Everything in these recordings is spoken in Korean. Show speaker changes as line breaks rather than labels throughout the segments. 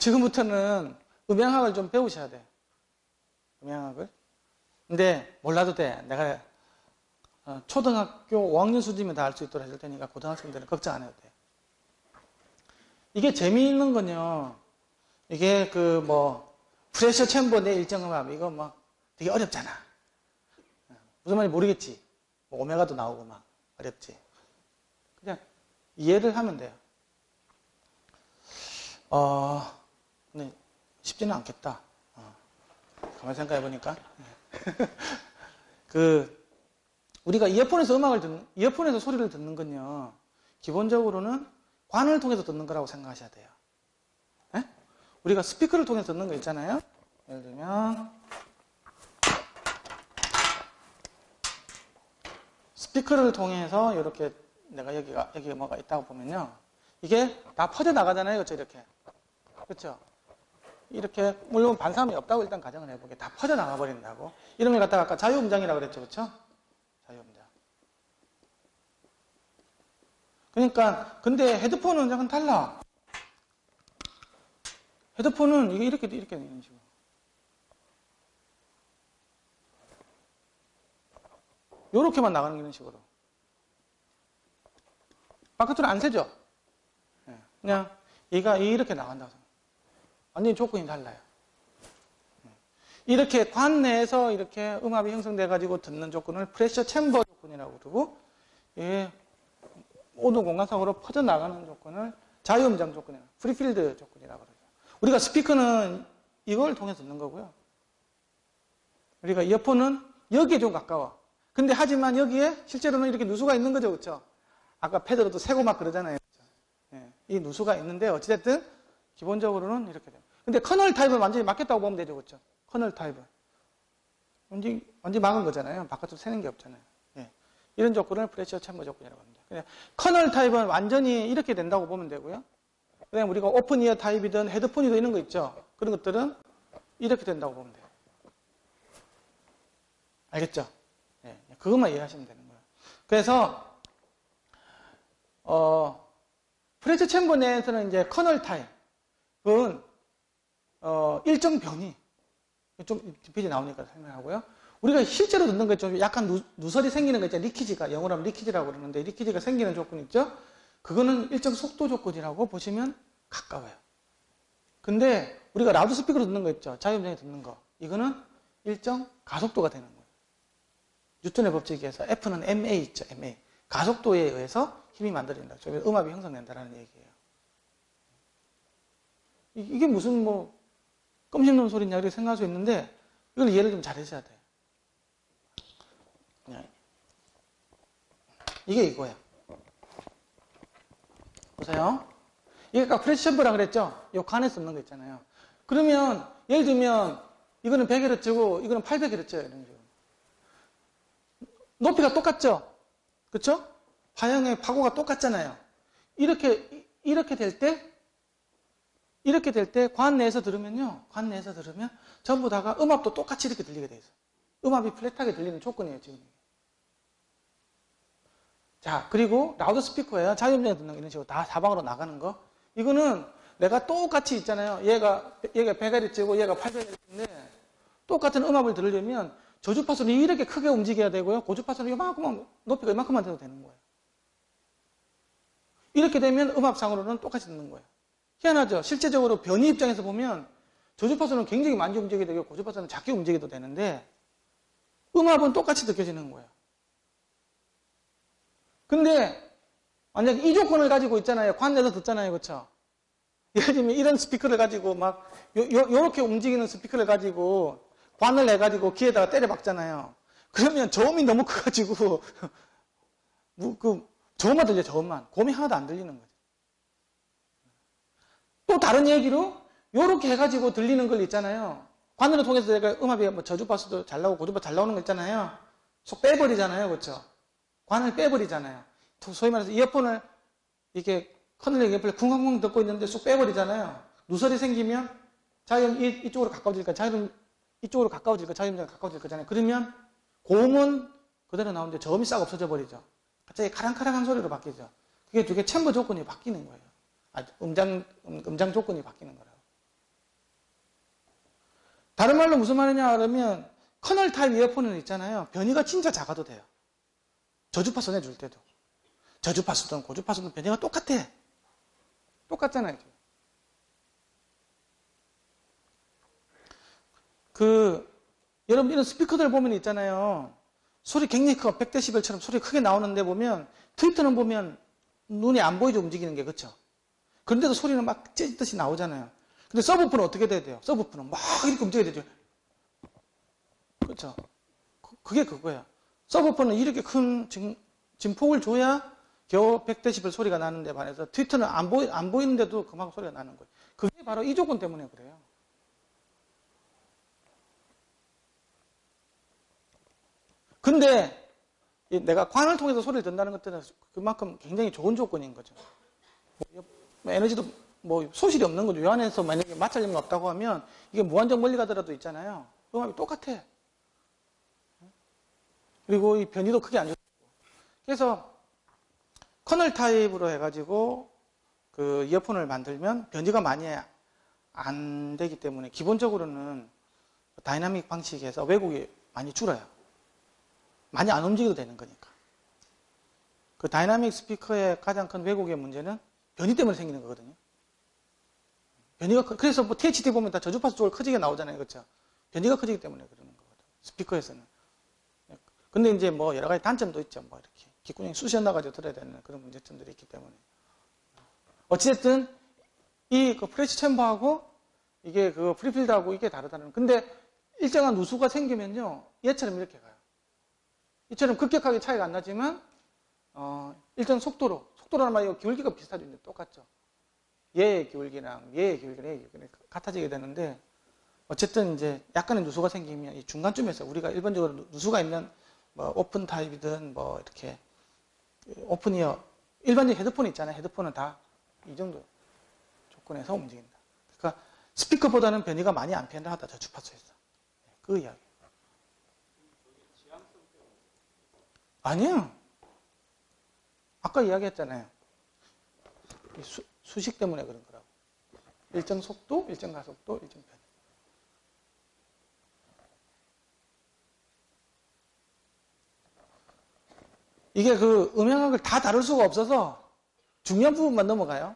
지금부터는 음향학을 좀 배우셔야 돼. 음향학을. 근데 몰라도 돼. 내가 초등학교 5학년 수준이면 다 할 수 있도록 해줄 테니까 고등학생들은 걱정 안 해도 돼. 이게 재미있는 건요. 이게 프레셔 챔버 내 일정음압 이거 막 되게 어렵잖아. 무슨 말인지 모르겠지. 오메가도 나오고 막 어렵지. 그냥 이해를 하면 돼요. 근데 쉽지는 않겠다. 가만히 생각해 보니까. 우리가 이어폰에서 소리를 듣는 건요, 기본적으로는 관을 통해서 듣는 거라고 생각하셔야 돼요. 네? 우리가 스피커를 통해서 듣는 거 있잖아요? 예를 들면, 스피커를 통해서 이렇게 내가 여기가 뭐가 있다고 보면요. 이게 다 퍼져나가잖아요. 그렇죠? 이렇게. 그렇죠? 이렇게, 물론 반사음이 없다고 일단 가정을 해보게. 다 퍼져나가 버린다고. 이런 걸 갖다가 아까 자유음장이라고 그랬죠. 그렇죠? 자유음장. 그러니까, 근데 헤드폰은 약간 달라. 헤드폰은 이게 이렇게 되는 식으로. 요렇게만 나가는 이런 식으로. 바깥으로 안 새죠? 그냥 얘가 이렇게 나간다고 생각해요. 완전히 조건이 달라요. 이렇게 관 내에서 이렇게 음압이 형성돼가지고 듣는 조건을 프레셔 챔버 조건이라고 그러고, 모든 공간상으로 퍼져나가는 조건을 자유음장 조건이라고, 프리필드 조건이라고 그러죠. 우리가 스피커는 이걸 통해서 듣는 거고요. 우리가 이어폰은 여기에 좀 가까워. 근데 하지만 여기에 실제로는 이렇게 누수가 있는 거죠. 그렇죠? 아까 패드로도 세고 막 그러잖아요. 그렇죠? 이 누수가 있는데 어찌됐든 기본적으로는 이렇게 돼요. 근데 커널 타입은 완전히 막혔다고 보면 되죠. 그렇죠? 커널 타입은. 완전히 막은 거잖아요. 바깥으로 새는 게 없잖아요. 이런 조건을 프레셔 챔버 조건이라고 합니다. 그냥 커널 타입은 완전히 이렇게 된다고 보면 되고요. 그다음에 우리가 오픈 이어 타입이든 헤드폰이든 이런 거 있죠. 그런 것들은 이렇게 된다고 보면 돼요. 알겠죠? 그것만 이해하시면 되는 거예요. 그래서 프레셔 챔버 내에서는 이제 커널 타입은 일정 변이 좀 뒷페이지 나오니까 설명하고요. 우리가 실제로 듣는 거 좀 약간 누설이 생기는 거 있잖아요. 리키지가, 영어로 하면 리키지라고 그러는데 리키지가 생기는 조건 있죠? 그거는 일정 속도 조건이라고 보시면 가까워요. 근데 우리가 라우드 스피커로 듣는 거 있죠? 자유음장에 듣는 거. 이거는 일정 가속도가 되는 거예요. 뉴턴의 법칙에 의해서 F는 ma 있죠? ma. 가속도에 의해서 힘이 만들어진다. 음압이 형성된다는 얘기예요. 이게 무슨 껌 씹는 소리냐 이렇게 생각할 수 있는데 이걸 이해를 좀 잘하셔야 돼요. 이게 이거예요. 보세요. 이게 아까 프레셔 챔버라 그랬죠? 이 관에 쓰는 거 있잖아요. 그러면 예를 들면 이거는 100Hz고 이거는 800Hz 이런 식으로. 높이가 똑같죠? 그렇죠? 파형의 파고가 똑같잖아요. 이렇게 될 때 관 내에서 들으면요. 관 내에서 들으면 전부 다가 음압도 똑같이 이렇게 들리게 돼 있어요. 음압이 플랫하게 들리는 조건이에요, 지금. 자, 그리고 라우드 스피커예요. 자유음장에 듣는 거 이런 식으로 다 사방으로 나가는 거. 이거는 내가 똑같이 있잖아요. 얘가 100Hz고 얘가 800Hz인데 똑같은 음압을 들으려면 저주파수는 이렇게 크게 움직여야 되고요. 고주파수는 이만큼만 높이가 이만큼만 돼도 되는 거예요. 이렇게 되면 음압상으로는 똑같이 듣는 거예요. 희한하죠? 실제적으로 변이 입장에서 보면 저주파수는 굉장히 많이 움직이게 되고 고주파수는 작게 움직여도 되는데 음압은 똑같이 느껴지는 거예요. 근데 만약에 이 조건을 가지고 있잖아요. 관 내에서 듣잖아요. 그렇죠? 예를 들면 이런 스피커를 가지고 막 요렇게 움직이는 스피커를 가지고 관을 해가지고 귀에다가 때려 박잖아요. 그러면 저음이 너무 커가지고 저음만 들려. 저음만. 고음이 하나도 안 들리는 거죠. 또 다른 얘기로 요렇게 해가지고 들리는 걸 있잖아요. 관을 통해서 내가 음압이 저주파수도 잘 나오고 고주파수 잘 나오는 거 있잖아요. 속 빼버리잖아요. 그렇죠? 관을 빼버리잖아요. 소위 말해서 이어폰을 이렇게 커널링 이어폰을 쿵쾅쿵 듣고 있는데 쏙 빼버리잖아요. 누설이 생기면 자유음 이쪽으로 가까워질까? 자유음 이쪽으로 가까워질까? 자유음자가 가까워질 거잖아요. 그러면 고음은 그대로 나오는데 저음이 싹 없어져 버리죠. 갑자기 카랑카랑한 소리로 바뀌죠. 그게 두 개 챔버 조건이 바뀌는 거예요. 음장 조건이 바뀌는 거라고. 다른 말로 무슨 말이냐 그러면 커널 타입 이어폰은 있잖아요. 변이가 진짜 작아도 돼요. 저주파수 내줄 때도. 저주파수든 고주파수든 변이가 똑같아. 똑같잖아요. 여러분 이런 스피커들 보면 있잖아요. 소리 굉장히 커. 100dB처럼 소리 크게 나오는데 보면 트위터는 보면 눈이 안 보이죠. 움직이는 게. 그렇죠? 그런데도 소리는 막 찢듯이 나오잖아요. 근데 서브우프는 어떻게 돼야 돼요? 서브우프는 막 이렇게 움직여야 되죠. 그렇죠? 그게 그거야. 서브우프는 이렇게 큰 진폭을 줘야 겨우 100dB 소리가 나는데 반해서 트위터는 안 보이는데도 그만큼 소리가 나는 거예요. 그게 바로 이 조건 때문에 그래요. 근데 내가 관을 통해서 소리를 듣는다는 것들은 그만큼 굉장히 좋은 조건인 거죠. 에너지도 소실이 없는 거죠. 요 안에서 만약에 마찰점이 없다고 하면 이게 무한정 멀리 가더라도 있잖아요. 음압이 똑같아. 그리고 이 변이도 크게 안 좋고. 그래서 커널 타입으로 해가지고 그 이어폰을 만들면 변이가 많이 안 되기 때문에 기본적으로는 다이나믹 방식에서 왜곡이 많이 줄어요. 많이 안 움직여도 되는 거니까. 그 다이나믹 스피커의 가장 큰 왜곡의 문제는 변이 때문에 생기는 거거든요. 변이가 그래서 뭐 THD 보면 다 저주파수 쪽을 커지게 나오잖아요. 그렇죠? 변이가 커지기 때문에 그러는 거거든요. 스피커에서는. 근데 이제 뭐 여러 가지 단점도 있죠. 뭐 이렇게 귓구녕이 쑤셔 나가지고 들어야 되는 그런 문제점들이 있기 때문에. 어찌됐든 이 그 프레시 챔버하고 이게 그 프리필드하고 이게 다르다는. 근데 일정한 누수가 생기면요. 얘처럼 이렇게 가요. 이처럼 급격하게 차이가 안 나지만 일정 속도라는 말이 기울기가 비슷하죠. 똑같죠. 얘의 기울기랑 얘의 기울기랑 같아지게 되는데 어쨌든 이제 약간의 누수가 생기면 이 중간쯤에서 우리가 일반적으로 누수가 있는 뭐 오픈 타입이든 뭐 이렇게 오픈이어 일반적인 헤드폰 있잖아요. 헤드폰은 다 이 정도 조건에서 움직인다. 그러니까 스피커보다는 변이가 많이 안 편하다. 저주파수에서. 그 이야기. 아니요. 아까 이야기했잖아요. 수식 때문에 그런 거라고. 일정 속도, 일정 가속도, 일정 변이. 이게 그 음향학을 다 다룰 수가 없어서 중요한 부분만 넘어가요.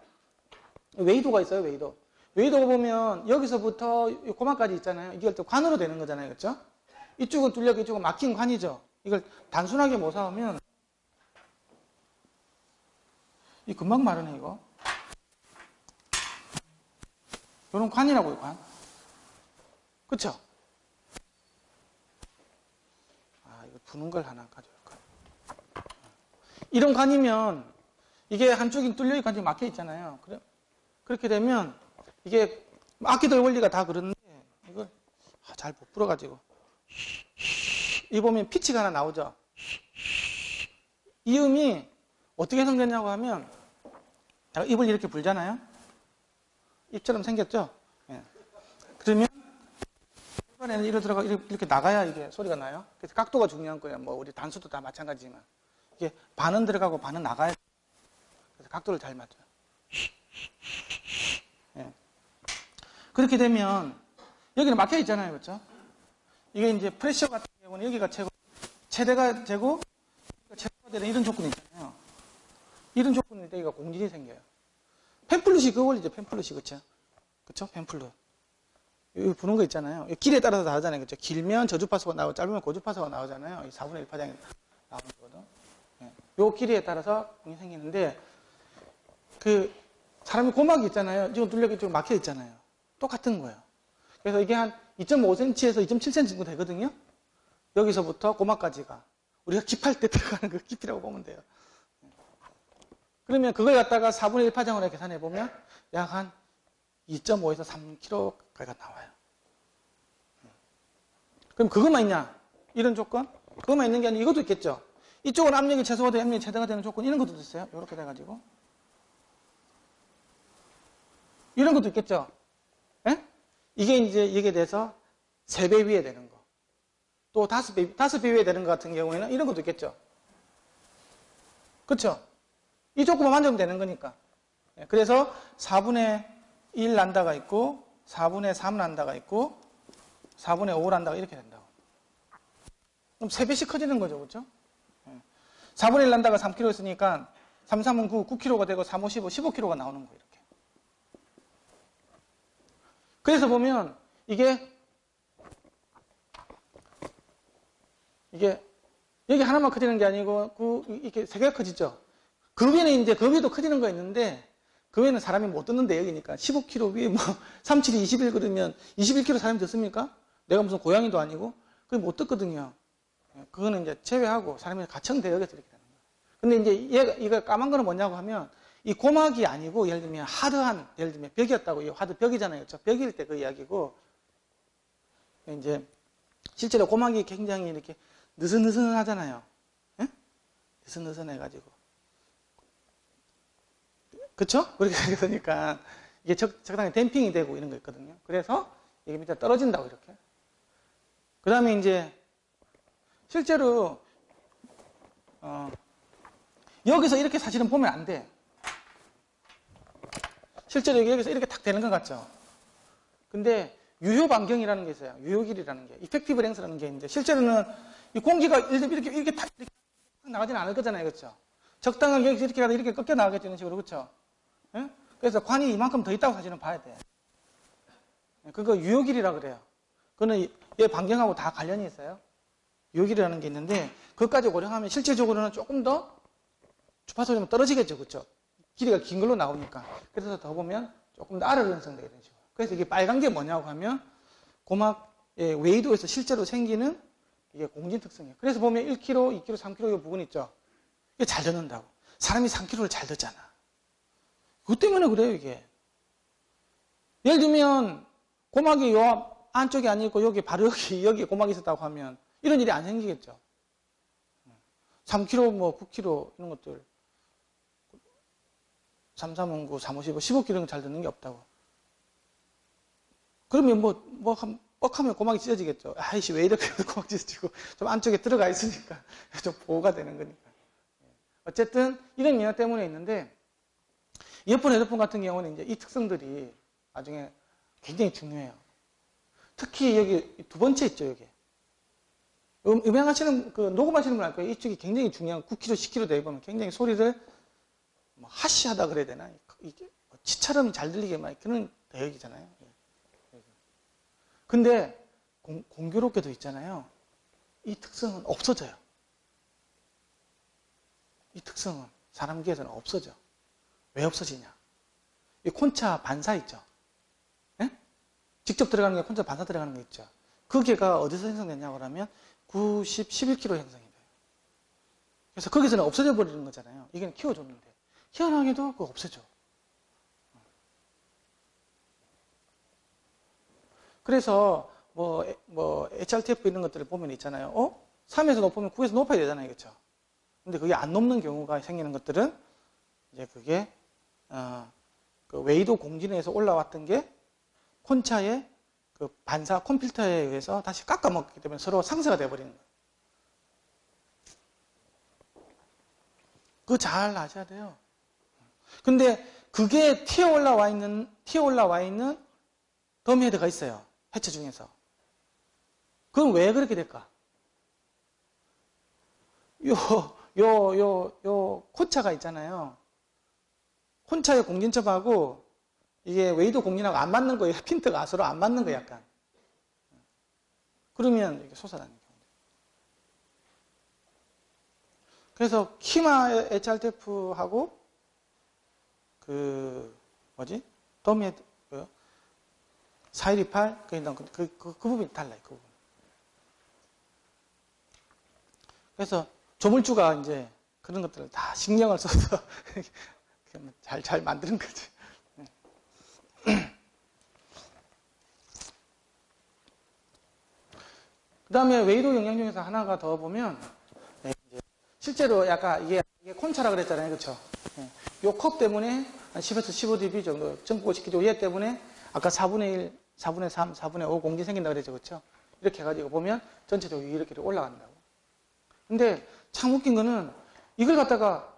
웨이도가 있어요, 웨이도. 웨이도가 보면 여기서부터 고마까지 있잖아요. 이걸 또 관으로 되는 거잖아요. 그렇죠? 이쪽은 뚫렸고 이쪽은 막힌 관이죠. 이걸 단순하게 모사하면 이 금방 마르네 이거. 이런 관이라고요, 관. 그쵸? 이거 부는 걸 하나 가져올까? 이런 관이면 이게 한쪽이 뚫려있고 한쪽이 막혀 있잖아요. 그렇게 되면 이게 악기들 원리가 다 그런데 이걸 잘 못 불어가지고 이 보면 피치가 하나 나오죠. 이 음이 어떻게 생겼냐고 하면 내가 입을 이렇게 불잖아요. 입처럼 생겼죠. 예. 그러면 이번에는 이로 들어가 이렇게 나가야 이게 소리가 나요. 그래서 각도가 중요한 거예요. 뭐 우리 단수도 다 마찬가지지만 이게 반은 들어가고 반은 나가야. 그래서 각도를 잘 맞춰요. 예. 그렇게 되면 여기는 막혀 있잖아요, 그렇죠? 이게 이제 프레셔 같은 경우는 여기가 최대가 되고 최대가 되는 이런 조건이 있잖아요. 이런 조건일 때 여기가 공진이 생겨요. 펜플룻이 그 원리죠, 펜플룻이. 그렇죠? 그렇죠? 펜플룻. 여기 부는 거 있잖아요. 길에 따라서 다르잖아요. 그렇죠? 길면 저주파수가 나오고 짧으면 고주파수가 나오잖아요. 이 4분의 1 파장이 나오는 거거든. 예. 요 길이에 따라서 공이 생기는데 그 사람이 고막이 있잖아요. 지금 뚫려 있고 막혀 있잖아요. 똑같은 거예요. 그래서 이게 한 2.5cm에서 2.7cm 정도 되거든요. 여기서부터 고막까지가 우리가 깁할 때 들어가는 그 깊이라고 보면 돼요. 그러면 그걸 갖다가 4분의 1 파장으로 계산해 보면 약 한 2.5에서 3kg까지가 나와요. 그럼 그것만 있냐? 이런 조건? 그것만 있는 게 아니라 이것도 있겠죠. 이쪽은 압력이 최소화 되고 압력이 최대가 되는 조건 이런 것도 있어요. 이렇게 돼가지고 이런 것도 있겠죠. 예? 이게 이제 이게 돼서 3배 위에 되는 거. 또 5배 위에 되는 것 같은 경우에는 이런 것도 있겠죠. 그렇죠? 이 조건만 만들면 되는 거니까. 그래서 4분의 1 난다가 있고 4분의 3 난다가 있고 4분의 5를 한다고 이렇게 된다고. 그럼 3배씩 커지는 거죠. 그렇죠? 4분의 1 난다가 3kg 있으니까 3, 3은 9, 9kg가 되고 3, 5, 15, 15kg가 나오는 거예요. 이렇게. 그래서 보면 이게 여기 하나만 커지는 게 아니고 이렇게 3개가 커지죠. 그 위에는 이제 그 위에도 커지는 거 있는데 그 위에는 사람이 못 듣는데 여기니까 15kg 위에 뭐 3, 7이 21 그러면 21kg 사람이 듣습니까? 내가 무슨 고양이도 아니고 그게 못 듣거든요. 그거는 이제 제외하고 사람이 가청대역에서 이렇게 되는 거예요. 근데 이제 이거 까만 거는 뭐냐고 하면 이 고막이 아니고 예를 들면 하드한 예를 들면 벽이었다고 이 하드 벽이잖아요. 저 벽일 때 그 이야기고 이제 실제로 고막이 굉장히 이렇게 느슨느슨하잖아요. 예? 느슨느슨해가지고 그쵸? 그렇게 되니까 이게 적당히 댐핑이 되고 이런 거 있거든요. 그래서 이게 밑에 떨어진다고 이렇게. 그 다음에 이제 실제로 여기서 이렇게 사실은 보면 안 돼. 실제로 여기서 이렇게 탁 되는 것 같죠? 근데 유효 반경이라는 게 있어요. 유효길이라는 게. 이펙티브 랭스라는 게 있는데 실제로는 이 공기가 이렇게 탁 나가지는 않을 거잖아요. 그렇죠? 적당하게 여기서 이렇게 가다 이렇게 꺾여 나가겠죠. 이런 식으로. 그렇죠? 예? 그래서 관이 이만큼 더 있다고 사실은 봐야 돼. 그거 유효길이라 그래요. 그거는 얘 반경하고 다 관련이 있어요. 유효길이라는 게 있는데 그것까지 고려하면 실제적으로는 조금 더 주파수가 좀 떨어지겠죠. 그렇죠? 길이가 긴 걸로 나오니까. 그래서 더 보면 조금 더 아래로 형성되게 되는 식으로. 그래서 이게 빨간 게 뭐냐고 하면 고막의 웨이도에서 실제로 생기는 이게 공진 특성이에요. 그래서 보면 1kg, 2kg, 3kg 이 부분 있죠. 이게 잘 듣는다고. 사람이 3kg를 잘 듣잖아. 그것 때문에 그래요, 이게. 예를 들면 고막이 요 안쪽이 아니고 여기 바로 여기 고막이 있었다고 하면 이런 일이 안 생기겠죠. 3kg, 뭐 9kg 이런 것들 3, 3, 9, 3, 5, 15, 15kg는 잘 듣는 게 없다고. 그러면 뻑하면 고막이 찢어지겠죠. 아이씨, 왜 이렇게 고막 찢어지고 좀 안쪽에 들어가 있으니까 좀 보호가 되는 거니까. 어쨌든 이런 영역 때문에 있는데 이어폰, 헤드폰 같은 경우는 이제 이 특성들이 나중에 굉장히 중요해요. 특히 여기 두 번째 있죠, 여기. 음향하시는, 녹음하시는 분 알 거예요. 이쪽이 굉장히 중요한 9kg, 10kg 되어 보면 굉장히 소리를 하시하다 그래야 되나? 이게 치처럼 잘 들리게 막 그런 대역이잖아요. 근데 공교롭게도 있잖아요. 이 특성은 없어져요. 이 특성은 사람 귀에서는 없어져. 왜 없어지냐? 이 콘차 반사 있죠? 예? 직접 들어가는 게 콘차 반사 들어가는 게 있죠. 그 개가 어디서 형성됐냐고 하면 90, 11kg 형성이 돼요. 그래서 거기서는 없어져 버리는 거잖아요. 이게 키워줬는데. 희한하게도 그거 없어져. 그래서 HRTF 이런 것들을 보면 있잖아요. 3에서 높으면 9에서 높아야 되잖아요. 그렇죠? 근데 그게 안 높는 경우가 생기는 것들은 이제 그게 그 웨이도 공진에서 올라왔던 게 콘차의 그 반사 컴필터에 의해서 다시 깎아먹기 때문에 서로 상쇄가 돼버리는 거예요. 그거 잘 아셔야 돼요. 근데 그게 튀어 올라와 있는 덤헤드가 있어요. 해체 중에서. 그건 왜 그렇게 될까? 콘차가 있잖아요. 콘차의 공진첩하고 이게 웨이도 공진하고 안 맞는 거예요. 핀트가 서로 안 맞는 거예요, 약간. 그러면 이렇게 솟아나는 경우죠. 그래서 키마 HRTF하고 덤헤드 4128 그 부분이 달라요. 그 부분. 그래서 조물주가 이제 그런 것들을 다 신경을 써서 잘 만드는 거지. 그 다음에 웨이도 영양 중에서 하나가 더 보면 실제로 약간 이게 콘차라 그랬잖아요. 그렇죠? 요 컵 때문에 한 10에서 15dB 정도 증폭을 시키죠. 얘 때문에 아까 4분의 1, 4분의 3, 4분의 5 공진 생긴다 그랬죠. 그렇죠? 이렇게 해가지고 보면 전체적으로 이렇게 올라간다고. 근데 참 웃긴 거는 이걸 갖다가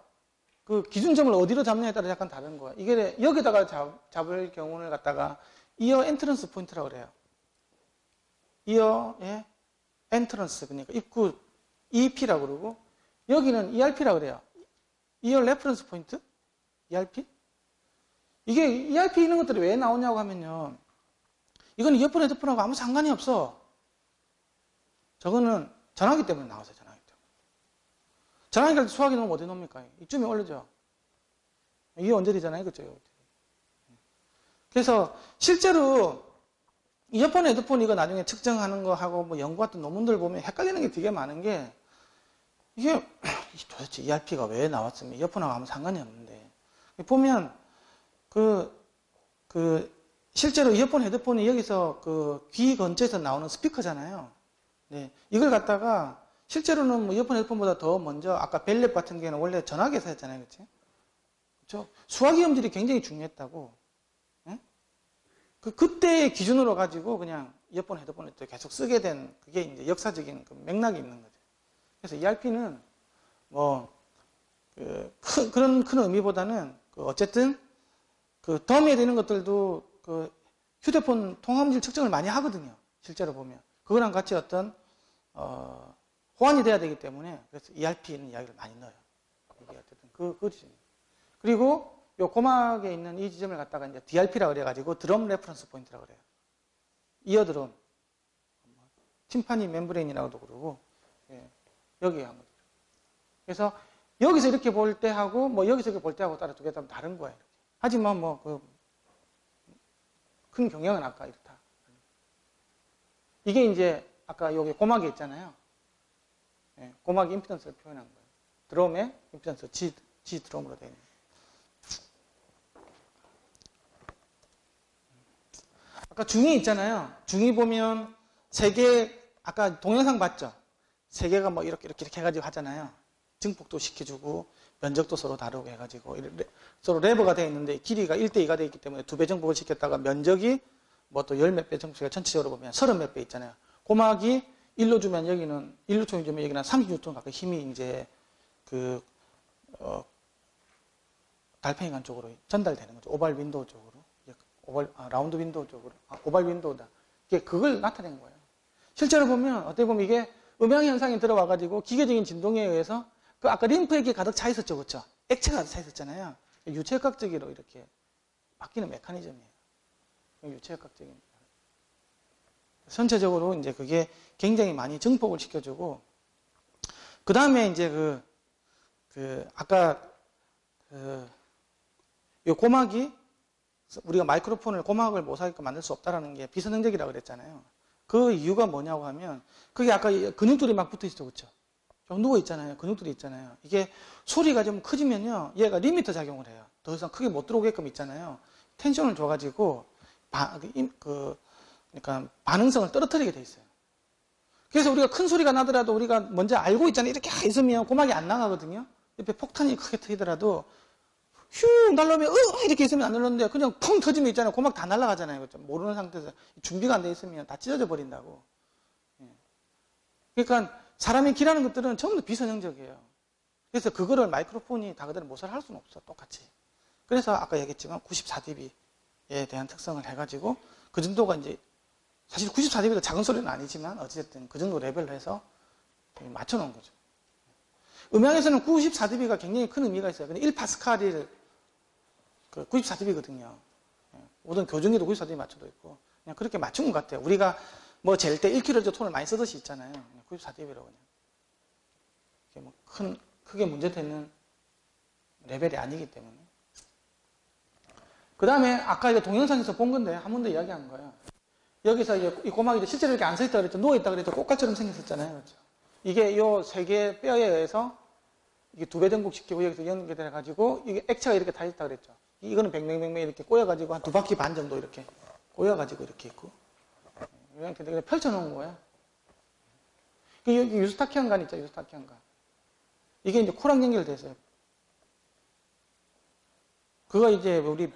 그 기준점을 어디로 잡느냐에 따라 약간 다른 거야. 이게 여기다가 잡을 경우를 갖다가 이어 엔트런스 포인트라고 그래요. 이어의 엔트런스, 그러니까 입구 EP라고 그러고, 여기는 ERP라고 그래요. 이어 레퍼런스 포인트? ERP? 이게 ERP 이런 것들이 왜 나오냐고 하면요. 이건 이어폰, 헤드폰하고 아무 상관이 없어. 저거는 전화기 때문에 나왔어요, 전화기 때문에. 전화기 갈 때 수화기 놓으면 어디 놓습니까? 이쯤에 올리죠. 이게 언저리잖아요, 그죠? 그래서 실제로 이어폰, 헤드폰 이거 나중에 측정하는 거 하고 뭐 연구했던 논문들 보면 헷갈리는 게 되게 많은 게 이게 도대체 ERP가 왜 나왔으면 이어폰하고 아무 상관이 없는데 보면 실제로 이어폰, 헤드폰이 여기서 귀 근처에서 나오는 스피커잖아요. 네. 이걸 갖다가 실제로는 뭐 이어폰, 헤드폰보다 더 먼저 아까 벨랩 같은 경우는 원래 전화기에서 했잖아요. 그치? 그렇죠? 수화기 음질이 굉장히 중요했다고. 네? 그때의 기준으로 가지고 그냥 이어폰, 헤드폰을 또 계속 쓰게 된 그게 이제 역사적인 그 맥락이 있는 거죠. 그래서 ERP는 뭐 그런 큰 의미보다는 어쨌든 덤에 되는 것들도 휴대폰 통화음질 측정을 많이 하거든요. 실제로 보면 그거랑 같이 어떤 호환이 돼야 되기 때문에 그래서 ERP는 이야기를 많이 넣어요. 이게 어쨌든 그 지점입니다. 그리고 요 고막에 있는 이 지점을 갖다가 이제 DRP라고 그래가지고 드럼 레퍼런스 포인트라고 그래요. 이어 드럼, 팀파니 멤브레인이라고도 그러고 여기에 한 거죠. 그래서 여기서 이렇게 볼 때하고 뭐 여기서 이렇게 볼 때하고 따라 두 개 다 다른 거예요. 이렇게. 하지만 뭐 큰 경향은 아까 이렇다. 이게 이제 아까 여기 고막에 있잖아요. 고막 임피던스를 표현한 거예요. 드럼의 임피던스 G 드럼으로 되어 있는. 아까 중위 있잖아요. 중위 보면 세 개, 아까 동영상 봤죠? 세 개가 뭐 이렇게 해가지고 하잖아요. 증폭도 시켜주고, 면적도 서로 다르고 해가지고, 서로 레버가 되어 있는데, 길이가 1대2가 되어 있기 때문에 2배 증폭을 시켰다가 면적이 뭐 또 10몇 배 증폭을 전체적으로 보면 30몇 배 있잖아요. 고막이 1로 주면 여기는, 1루톤이 주면 여기는 30뉴턴 가까이 힘이 이제 달팽이관 쪽으로 전달되는 거죠. 오발 윈도우 쪽으로. 라운드 윈도우 쪽으로. 오발 윈도우다. 이게 그걸 나타낸 거예요. 실제로 보면, 어떻게 보면 이게 음향현상이 들어와가지고 기계적인 진동에 의해서 아까 림프액이 가득 차 있었죠. 그렇죠? 액체가 가득 차 있었잖아요. 유체역학적으로 이렇게 바뀌는 메커니즘이에요. 유체역학적인. 전체적으로 이제 그게 굉장히 많이 증폭을 시켜주고, 그 다음에 이제 아까 요 고막이 우리가 마이크로폰을 고막을 모사이크 만들 수 없다라는 게 비선행적이라고 그랬잖아요. 그 이유가 뭐냐고 하면 그게 아까 근육들이 막 붙어 있죠. 그렇죠? 좀 누워 있잖아요. 근육들이 있잖아요. 이게 소리가 좀 커지면요. 얘가 리미터 작용을 해요. 더 이상 크게 못 들어오게끔 있잖아요. 텐션을 줘가지고 그러니까 반응성을 떨어뜨리게 돼 있어요. 그래서 우리가 큰 소리가 나더라도 우리가 먼저 알고 있잖아요. 이렇게 있으면 고막이 안 나가거든요. 옆에 폭탄이 크게 터지더라도 휴 날라오면 이렇게 있으면 안 날라오는데 그냥 펑 터지면 있잖아요. 고막 다 날아가잖아요. 그렇죠? 모르는 상태에서 준비가 안 돼 있으면 다 찢어져 버린다고. 그러니까 사람이 길하는 것들은 전부 다 비선형적이에요. 그래서 그거를 마이크로폰이 다 그대로 모사를 할 수는 없어. 똑같이. 그래서 아까 얘기했지만 94dB에 대한 특성을 해가지고 그 정도가 이제 사실 94dB도 작은 소리는 아니지만 어쨌든 그 정도 레벨로 해서 맞춰놓은 거죠. 음향에서는 94dB가 굉장히 큰 의미가 있어요. 근데 1파스칼이 94dB거든요. 모든 교정기도 94dB 맞춰져 있고 그냥 그렇게 맞춘 것 같아요. 우리가 뭐 잴 때 1kHz 톤을 많이 쓰듯이 있잖아요. 94dB로 그냥. 이게 뭐 크게 문제되는 레벨이 아니기 때문에. 그 다음에 아까 이거 동영상에서 본 건데 한 번 더 이야기한 거예요. 여기서 이 고막이 실제로 이렇게 안 서 있다 그랬죠. 누워 있다 그랬죠. 꽃갈처럼 생겼었잖아요. 그렇죠? 이게 요 세 개의 뼈에 의해서 이게 2배 증폭시키고 여기서 연결돼 가지고 이게 액체가 이렇게 다 있다 그랬죠. 이거는 뱅뱅뱅뱅 이렇게 꼬여가지고 한 2바퀴 반 정도 이렇게 꼬여가지고 이렇게 있고 이 상태인데 그냥 펼쳐놓은 거예요. 여기 유스타키안관 있죠. 유스타키안관. 이게 이제 코랑 연결돼 있어요. 그거 이제 우리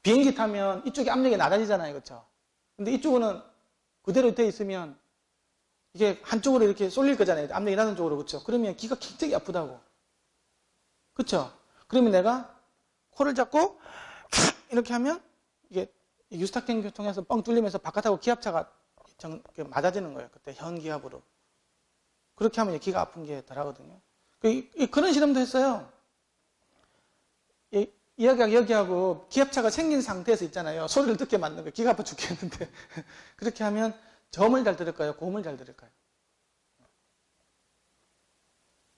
비행기 타면 이쪽에 압력이 낮아지잖아요. 그렇죠? 근데 이쪽은 그대로 돼 있으면 이게 한쪽으로 이렇게 쏠릴 거잖아요. 압력이 낮은 쪽으로. 그렇죠? 그러면 귀가 굉장히 아프다고. 그렇죠? 그러면 내가 코를 잡고 이렇게 하면 이게 유스타키안을 통해서 뻥 뚫리면서 바깥하고 기압차가 맞아지는 거예요. 그때 현기압으로. 그렇게 하면 귀가 아픈 게 덜하거든요. 그런 실험도 했어요. 여기하고 기압차가 생긴 상태에서 있잖아요. 소리를 듣게 만드는 거예요. 귀가 아파 죽겠는데. 그렇게 하면 저음을 잘 들을까요? 고음을 잘 들을까요?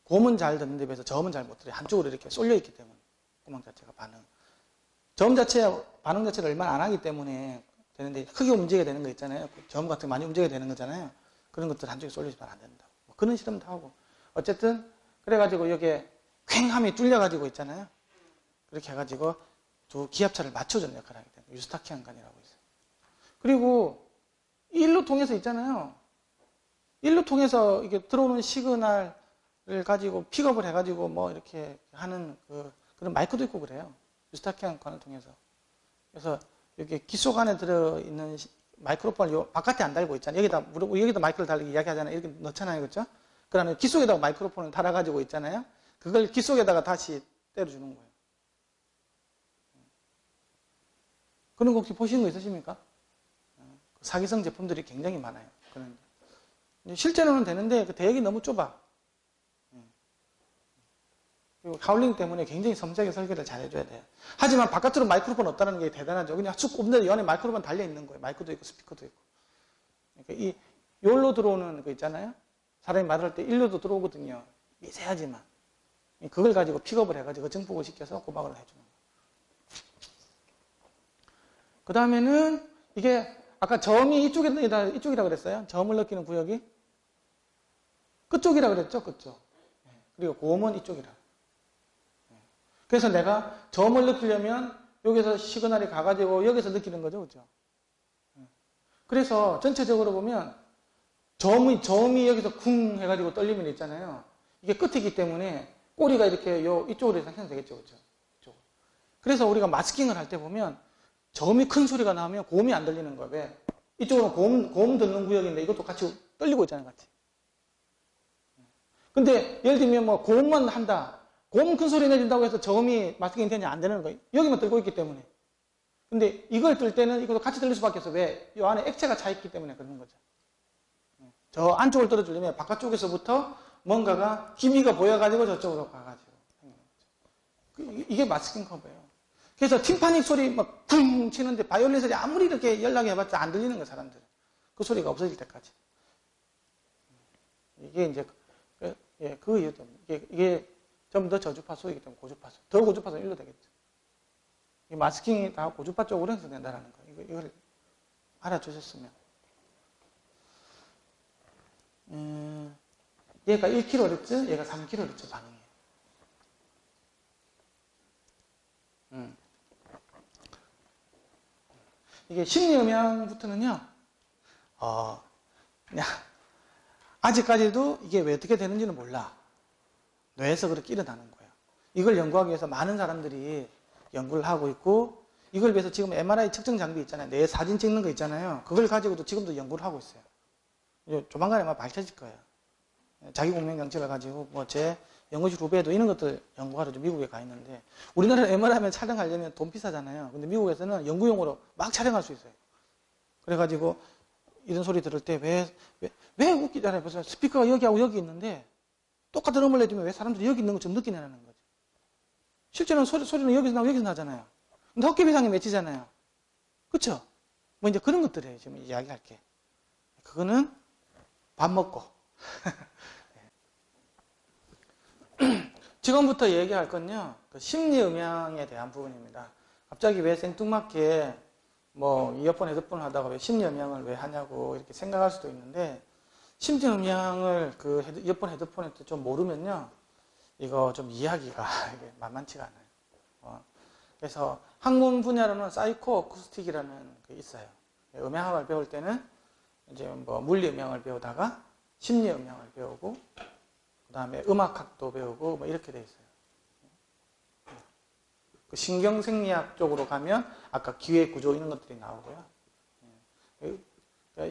고음은 잘 듣는 데 비해서 저음은 잘 못 들어요. 한쪽으로 이렇게 쏠려 있기 때문에. 구멍 자체가 저음 반응 자체를 얼마나 안 하기 때문에 되는데, 크게 움직여야 되는 거 있잖아요. 저음 같은 거 많이 움직여야 되는 거잖아요. 그런 것들 한쪽에 쏠려있으면 안 된다고. 그런 실험도 하고. 어쨌든, 그래가지고 여기에 퀭함이 뚫려가지고 있잖아요. 그렇게 해가지고 두 기압차를 맞춰주는 역할을 하게 됩니다. 유스타키안관이라고 있어요. 그리고 일로 통해서 있잖아요. 일로 통해서 이게 들어오는 시그널을 가지고 픽업을 해가지고 뭐 이렇게 하는 그런 마이크도 있고 그래요. 유스타키안관을 통해서. 그래서 여기 귀 속 안에 들어있는 마이크로폰을 바깥에 안 달고 있잖아요. 여기다 마이크를 달고 이야기하잖아요. 이렇게 넣잖아요. 그렇죠? 그 다음에 귀 속에다가 마이크로폰을 달아가지고 있잖아요. 그걸 귀 속에다가 다시 때려주는 거예요. 그런 거 혹시 보신 거 있으십니까? 사기성 제품들이 굉장히 많아요. 실제로는 되는데 그 대역이 너무 좁아. 그리고 하울링 때문에 굉장히 섬세하게 설계를 잘 해줘야 돼요. 하지만 바깥으로 마이크로폰 없다는 게 대단하죠. 그냥 쑥 없는데 이 안에 마이크로폰 달려 있는 거예요. 마이크도 있고 스피커도 있고. 그러니까 요로 들어오는 거 있잖아요. 사람이 말을 할 때 일로도 들어오거든요. 미세하지만. 그걸 가지고 픽업을 해가지고 증폭을 시켜서 고박을 해주는 거예요. 그 다음에는 이게 아까 저음이 이쪽이라고 그랬어요. 저음을 느끼는 구역이 끝쪽이라고 그랬죠. 그쪽. 그리고 고음은 이쪽이라. 그래서 내가 저음을 느끼려면 여기서 시그널이 가가지고 여기서 느끼는 거죠. 그죠? 그래서 전체적으로 보면 저음이 여기서 쿵 해가지고 떨리면 있잖아요. 이게 끝이기 때문에 꼬리가 이렇게 이쪽으로 형성되겠죠. 그죠? 그래서 우리가 마스킹을 할 때 보면 저음이 큰 소리가 나오면 고음이 안 들리는 거예요. 왜? 이쪽은 고음 듣는 구역인데 이것도 같이 떨리고 있잖아요. 같이. 근데 예를 들면 뭐 고음만 한다. 고음 큰 소리 내준다고 해서 저음이 마스킹이 되냐? 안 되는 거예요. 여기만 들고 있기 때문에. 근데 이걸 들 때는 이것도 같이 들릴 수밖에 없어. 왜? 이 안에 액체가 차 있기 때문에 그러는 거죠. 저 안쪽을 들어주려면 바깥쪽에서부터 뭔가가 기미가 보여가지고 저쪽으로 가가지고. 이게 마스킹 커버예요. 그래서 팀파닉 소리 막 쿵 치는데 바이올린 소리 아무리 이렇게 연락해 봤자 안 들리는 거예요, 사람들은. 그 소리가 없어질 때까지. 이게 이제, 그 이유 때문에. 이게 좀 더 저주파 소이기 때문에 고주파 소. 더 고주파 소는 일로 되겠죠. 이 마스킹이 다 고주파 쪽으로 해서 된다는 거. 이걸 알아주셨으면. 얘가 1kHz, 얘가 3kHz 반응이에요. 이게 심리음향부터는요, 그냥, 아직까지도 이게 왜 어떻게 되는지는 몰라. 뇌에서 그렇게 일어나는 거예요. 이걸 연구하기 위해서 많은 사람들이 연구를 하고 있고, 이걸 위해서 지금 MRI 측정 장비 있잖아요. 뇌 사진 찍는 거 있잖아요. 그걸 가지고도 지금도 연구를 하고 있어요. 조만간에 아마 밝혀질 거예요. 자기 공명 장치를 가지고, 제 연구실 후배도 이런 것들 연구하러 미국에 가 있는데, 우리나라 MRI만 촬영하려면 돈 비싸잖아요. 근데 미국에서는 연구용으로 막 촬영할 수 있어요. 그래가지고, 이런 소리 들을 때 왜 웃기잖아요. 벌써 스피커가 여기하고 여기 있는데, 똑같은 음을 내주면 왜 사람들이 여기 있는 것처럼 느끼냐는 거죠. 실제로는 소리는 여기서 나고 여기서 나잖아요. 근데 헛개비상에 맺히잖아요. 그쵸? 이제 그런 것들이에요. 지금 이야기할 게. 그거는 밥 먹고. 지금부터 얘기할 건요, 심리음향에 대한 부분입니다. 갑자기 왜 생뚱맞게 이어폰, 헤드폰을 하다가 왜 심리음향을 왜 하냐고 이렇게 생각할 수도 있는데, 심리음향을 이어폰, 헤드폰에 좀 모르면요, 이거 좀 이해하기가 만만치가 않아요. 그래서 학문 분야로는 사이코 어쿠스틱이라는 게 있어요. 음향학을 배울 때는 이제 물리 음향을 배우다가 심리 음향을 배우고, 그 다음에 음악학도 배우고, 이렇게 돼 있어요. 그 신경생리학 쪽으로 가면 아까 기회 구조 이런 것들이 나오고요.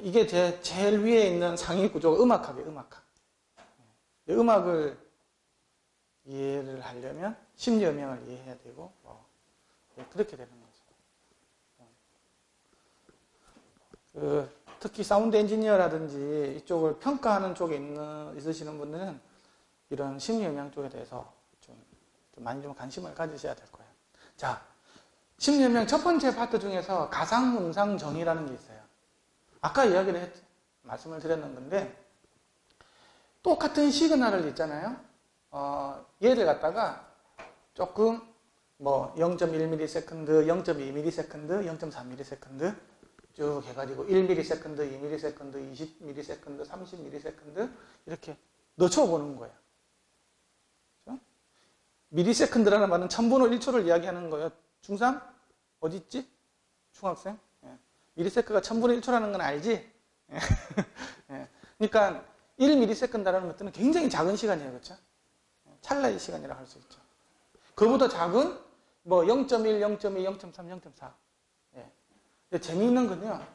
이게 제일 위에 있는 상위 구조가 음악학이에요, 음악학. 음악을 이해를 하려면 심리 음향을 이해해야 되고, 그렇게 되는 거죠. 특히 사운드 엔지니어라든지 이쪽을 평가하는 쪽에 있으시는 분들은 이런 심리영향 쪽에 대해서 좀 많이 좀 관심을 가지셔야 될 거예요. 자, 심리영향 첫 번째 파트 중에서 가상음상 정의라는 게 있어요. 아까 말씀을 드렸는 건데, 똑같은 시그널을 있잖아요. 얘를 갖다가 조금 0.1ms, 0.2ms, 0.3ms 쭉 해가지고 1ms, 2ms, 20ms, 30ms 이렇게 늦춰보는 거예요. 그렇죠? 미리세컨드라는 말은 1000분의 1초를 이야기하는 거예요. 중3? 어디 있지? 중학생? 예. 미리세컨드가 1000분의 1초라는 건 알지? 예. 그러니까 1ms라는 것들은 굉장히 작은 시간이에요. 그렇죠? 찰나의 시간이라 할 수 있죠. 그보다 작은 0.1, 0.2, 0.3, 0.4. 예. 근데 재미있는 건요.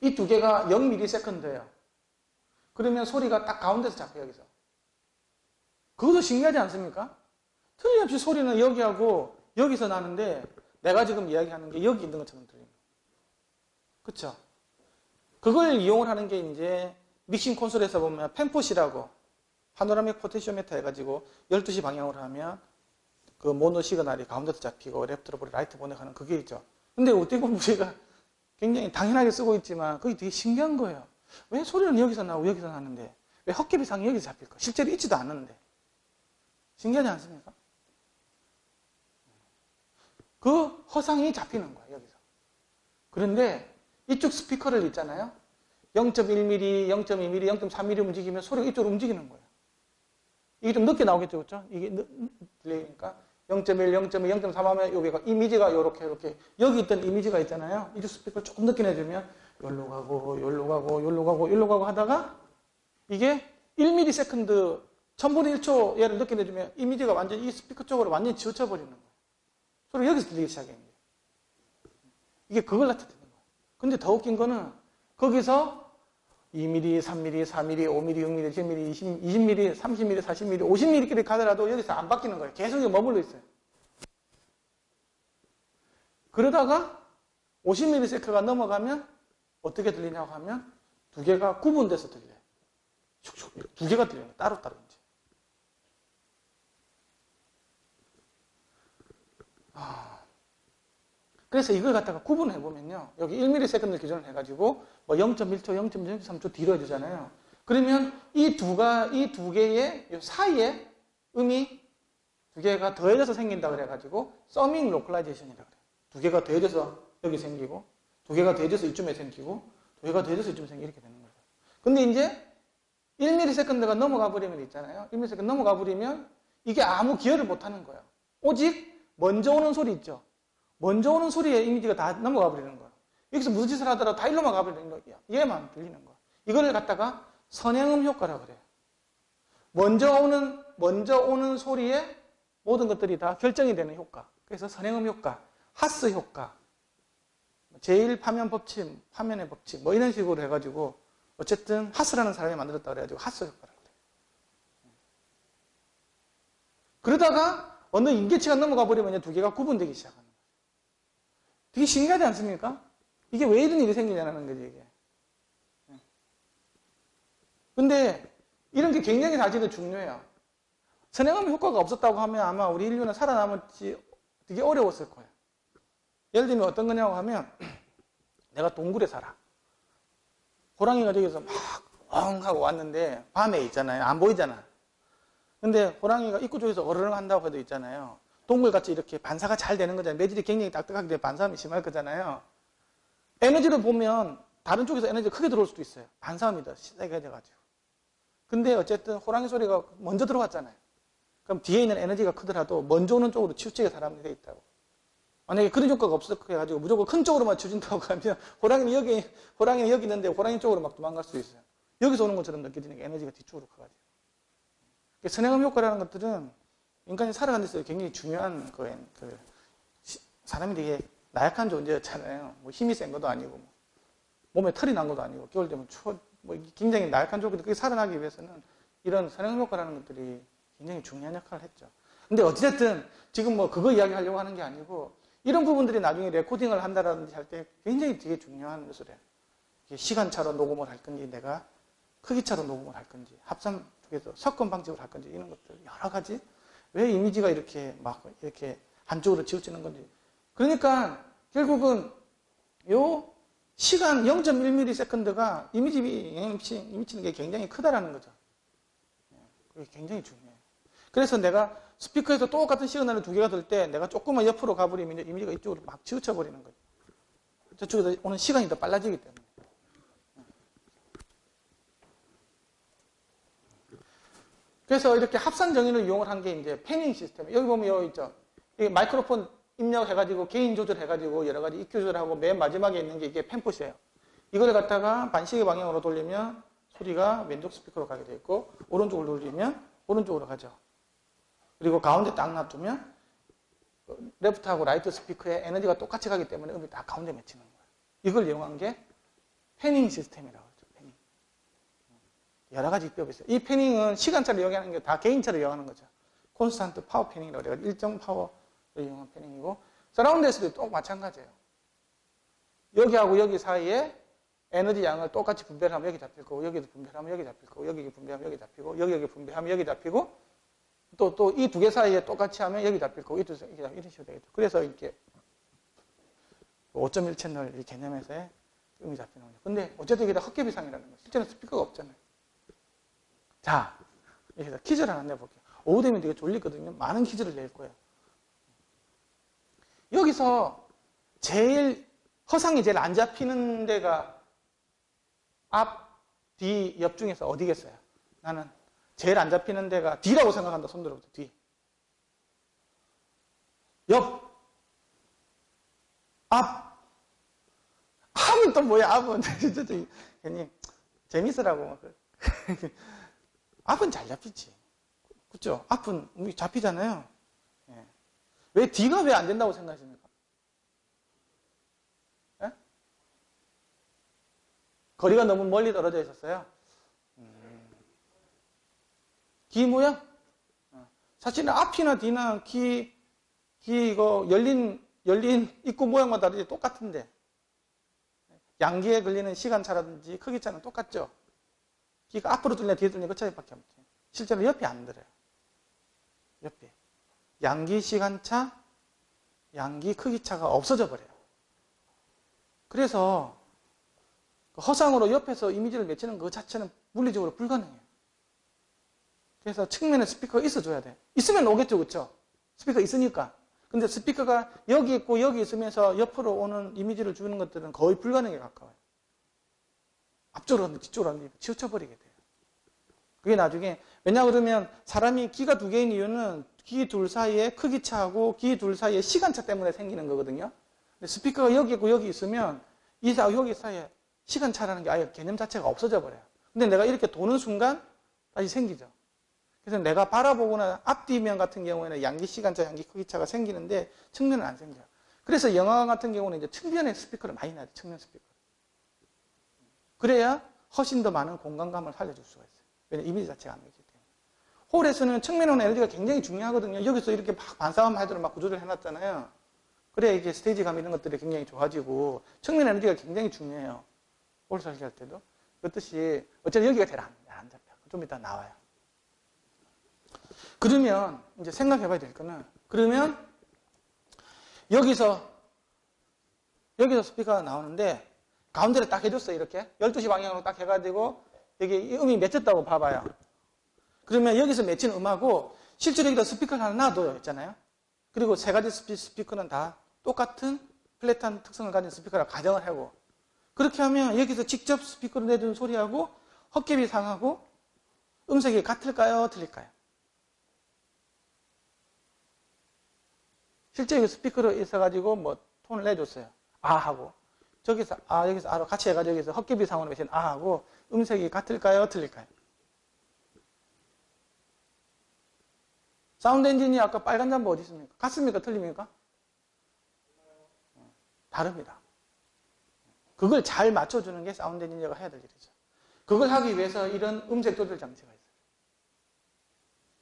이 두 개가 0ms예요. 그러면 소리가 딱 가운데서 잡혀요. 여기서. 그것도 신기하지 않습니까? 틀림없이 소리는 여기하고 여기서 나는데 내가 지금 이야기하는 게 여기 있는 것처럼 들려요. 그렇죠? 그걸 이용을 하는 게 이제 믹싱 콘솔에서 보면 펜포시라고 파노라믹 포텐시오미터 해가지고 12시 방향으로 하면 그 모노 시그널이 가운데서 잡히고 레프트로 보내 라이트 보내가는 그게 있죠. 근데 어떻게 보면 우리가 굉장히 당연하게 쓰고 있지만 그게 되게 신기한 거예요. 왜 소리는 여기서 나오고 여기서 나는데 왜 헛개비상이 여기서 잡힐까? 실제로 있지도 않는데. 신기하지 않습니까? 그 허상이 잡히는 거예요. 여기서. 그런데 이쪽 스피커를 있잖아요. 0.1mm, 0.2mm, 0.3mm 움직이면 소리가 이쪽으로 움직이는 거예요. 이게 좀 늦게 나오겠죠, 그렇죠? 이게 들리니까 0.1, 0.2, 0.3 하면 여기가 이미지가 이렇게 여기 있던 이미지가 있잖아요. 이쪽 스피커를 조금 늦게 내주면 여기로 가고 여기로 가고 여기로 가고 여기로 가고 하다가 이게 1ms 1000분의 1초 얘를 늦게 내주면 이미지가 완전 이 스피커 쪽으로 완전히 지워쳐버리는 거예요. 소리가 여기서 들리기 시작해요. 이게 그걸 나타내는 거예요. 근데 더 웃긴 거는 거기서 2mm, 3mm, 4mm, 5mm, 6mm, 10mm, 20mm, 30mm, 40mm, 50mm끼리 가더라도 여기서 안 바뀌는 거예요. 계속 머물러 있어요. 그러다가 50mm가 넘어가면 어떻게 들리냐고 하면 두 개가 구분돼서 들려요. 슉슉 두 개가 들려요. 따로따로 이제. 그래서 이걸 갖다가 구분해 보면요. 여기 1ms를 기준으로 해가지고 0.1초, 0.1초, 0.3초 뒤로 해주잖아요. 그러면 이 두 개의 사이에 음이 두 개가 더해져서 생긴다 그래가지고 서밍 로컬라이제이션이라 그래요. 두 개가 더해져서 여기 생기고 두 개가 더해져서 이쯤에 생기고 두 개가 더해져서 이쯤에 생기고 이렇게 되는 거예요. 근데 이제 1ms가 넘어가 버리면 있잖아요. 1ms 넘어가 버리면 이게 아무 기여를 못 하는 거예요. 오직 먼저 오는 소리 있죠. 먼저 오는 소리에 이미지가 다 넘어가 버리는 거예요. 여기서 무슨 짓을 하더라도 다 일로 가 버리는 거예요. 얘만 들리는 거예요. 이걸 갖다가 선행음 효과라고 그래요. 먼저 오는 소리에 모든 것들이 다 결정이 되는 효과. 그래서 선행음 효과, 하스 효과, 제1파면 법칙, 파면의 법칙, 이런 식으로 해가지고 어쨌든 하스라는 사람이 만들었다고 그래가지고 하스 효과라고 그래요. 그러다가 어느 임계치가 넘어가 버리면 두 개가 구분되기 시작하는 거예요. 되게 신기하지 않습니까? 이게 왜 이런 일이 생기냐는 거지, 이게. 근데 이런 게 굉장히 사실은 중요해요. 선행음 효과가 없었다고 하면 아마 우리 인류는 살아남을지 되게 어려웠을 거예요. 예를 들면 어떤 거냐고 하면 내가 동굴에 살아. 호랑이가 저기서 막 엉 하고 왔는데 밤에 있잖아요. 안 보이잖아. 근데 호랑이가 입구 쪽에서 어르렁 한다고 해도 있잖아요. 동굴같이 이렇게 반사가 잘 되는 거잖아요. 매질이 굉장히 딱딱하게 되면 반사함이 심할 거잖아요. 에너지를 보면 다른 쪽에서 에너지가 크게 들어올 수도 있어요. 반사함이 더 세게 돼가지고. 근데 어쨌든 호랑이 소리가 먼저 들어갔잖아요. 그럼 뒤에 있는 에너지가 크더라도 먼저 오는 쪽으로 치우치게 사람이 돼 있다고. 만약에 그런 효과가 없을 거 해가지고 무조건 큰 쪽으로만 치워진다고 하면 호랑이는 여기 있는데 호랑이 쪽으로 막 도망갈 수 있어요. 여기서 오는 것처럼 느껴지니까 에너지가 뒤쪽으로 커가지고. 선행음 효과라는 것들은 인간이 살아가는 데서 굉장히 중요한 거예요. 사람이 되게 나약한 존재였잖아요. 힘이 센 것도 아니고, 몸에 털이 난 것도 아니고, 겨울 되면 굉장히 나약한 존재인데 그게 살아나기 위해서는 이런 선행음 효과라는 것들이 굉장히 중요한 역할을 했죠. 근데 어찌됐든 지금 그거 이야기하려고 하는 게 아니고 이런 부분들이 나중에 레코딩을 한다라든지 할 때 굉장히 되게 중요한 요소래요. 시간차로 녹음을 할 건지 내가 크기차로 녹음을 할 건지 합산 쪽에서 섞음 방식으로 할 건지 이런 것들 여러 가지 왜 이미지가 이렇게 막 이렇게 한쪽으로 치우치는 건지 그러니까 결국은 요 시간 0.1ms가 이미지 영향 미치는 게 굉장히 크다라는 거죠. 그게 굉장히 중요해요. 그래서 내가 스피커에서 똑같은 시그널을 두 개가 들 때 내가 조금만 옆으로 가버리면 이미지가 이쪽으로 막 치우쳐버리는 거죠. 저쪽에서 오는 시간이 더 빨라지기 때문에. 그래서 이렇게 합산 정의를 이용을 한 게 이제 패닝 시스템. 여기 보면 여기 있죠. 이게 마이크로폰 입력해가지고 게인 조절해가지고 여러 가지 EQ 조절하고 맨 마지막에 있는 게 이게 펜풋이에요. 이걸 갖다가 반시계 방향으로 돌리면 소리가 왼쪽 스피커로 가게 되어 있고 오른쪽으로 돌리면 오른쪽으로 가죠. 그리고 가운데 딱 놔두면 레프트하고 라이트 스피커의 에너지가 똑같이 가기 때문에 음이 딱 가운데 맺히는 거예요. 이걸 이용한 게 패닝 시스템이라고 하죠. 패닝. 여러 가지 비법이 있어요. 이 패닝은 시간차를 이용하는 게 다 개인차를 이용하는 거죠. 콘스탄트 파워 패닝이라고 해요. 일정 파워를 이용한 패닝이고 서라운드에서도 또 마찬가지예요. 여기하고 여기 사이에 에너지 양을 똑같이 분배를 하면 여기 잡힐 거고 여기도 분배하면 여기 잡힐 거고 여기 분배하면 여기 잡히고 여기 분배하면 여기 잡히고 또 이 두 개 사이에 똑같이 하면 여기 잡힐 거고 이런 식으로 되겠죠. 그래서 이렇게 5.1 채널 이 개념에서의 음이 잡히는 거죠. 근데 어쨌든 이게 다 헛개비상이라는 거예요. 실제는 스피커가 없잖아요. 자, 여기서 퀴즈를 하나 내볼게요. 오후 되면 되게 졸리거든요. 많은 퀴즈를 낼 거예요. 여기서 허상이 제일 안 잡히는 데가 앞, 뒤, 옆 중에서 어디겠어요? 나는 제일 안 잡히는 데가 뒤라고 생각한다. 손 들어보세요. 뒤. 옆. 앞. 앞은 또 뭐야? 앞은 진짜 괜히 재밌으라고. 앞은 잘 잡히지. 그렇죠? 앞은 잡히잖아요. 예. 왜 뒤가 왜 안 된다고 생각하십니까? 예? 거리가 너무 멀리 떨어져 있었어요. 귀 모양? 사실은 앞이나 뒤나 귀 이거 열린 입구 모양마다 똑같은데 양귀에 걸리는 시간차라든지 크기차는 똑같죠? 귀가 앞으로 뚫리냐 뒤에 뚫리냐 그 차이밖에 없죠. 실제로 옆이 안 들어요. 옆에 양귀 시간차, 양귀 크기차가 없어져 버려요. 그래서 허상으로 옆에서 이미지를 맺히는 그 자체는 물리적으로 불가능해요. 그래서 측면에 스피커가 있어줘야 돼. 있으면 오겠죠, 그렇죠? 스피커 있으니까. 근데 스피커가 여기 있고 여기 있으면서 옆으로 오는 이미지를 주는 것들은 거의 불가능에 가까워요. 앞쪽으로 가면 뒤쪽으로 가면 치우쳐버리게 돼요. 그게 나중에 왜냐 그러면 사람이 귀가 두 개인 이유는 귀 둘 사이에 크기차하고 귀 둘 사이에 시간차 때문에 생기는 거거든요. 근데 스피커가 여기 있고 여기 있으면 여기 사이에 시간차라는 게 아예 개념 자체가 없어져 버려요. 근데 내가 이렇게 도는 순간 다시 생기죠. 그래서 내가 바라보거나 앞뒤면 같은 경우에는 양기 시간차, 양기 크기차가 생기는데 측면은 안 생겨요. 그래서 영화 같은 경우는 이제 측면에 스피커를 많이 놔야 돼요. 측면 스피커. 그래야 훨씬 더 많은 공간감을 살려줄 수가 있어요. 왜냐면 이미지 자체가 안 되기 때문에. 홀에서는 측면에 오는 에너지가 굉장히 중요하거든요. 여기서 이렇게 막 반사감 하이드로 막 구조를 해놨잖아요. 그래야 이게 스테이지감 이런 것들이 굉장히 좋아지고 측면 에너지가 굉장히 중요해요. 홀 설계할 때도. 그렇듯이 어쨌든 여기가 제일 안 잡혀요. 좀 이따 나와요. 그러면 이제 생각해봐야 될 거는 그러면 여기서 스피커가 나오는데 가운데를 딱 해줬어요. 이렇게 12시 방향으로 딱 해가지고 여기 음이 맺혔다고 봐봐요. 그러면 여기서 맺힌 음하고 실제로 여기다 스피커를 하나 놔둬요. 있잖아요. 그리고 세 가지 스피커는 다 똑같은 플랫한 특성을 가진 스피커라고 가정을 하고 그렇게 하면 여기서 직접 스피커로 내준 소리하고 헛개비 상하고 음색이 같을까요? 틀릴까요? 실제 여기 스피커로 있어가지고 뭐 톤을 내줬어요. 아 하고 여기서 아로 같이 해가지고 여기서 헛개비 상으로 외친 아 하고 음색이 같을까요? 틀릴까요? 사운드 엔지니어 아까 빨간 잠바 어디 있습니까? 같습니까? 틀립니까? 다릅니다. 그걸 잘 맞춰주는 게 사운드 엔지니어가 해야 될 일이죠. 그걸 하기 위해서 이런 음색 조절 장치가 있어요.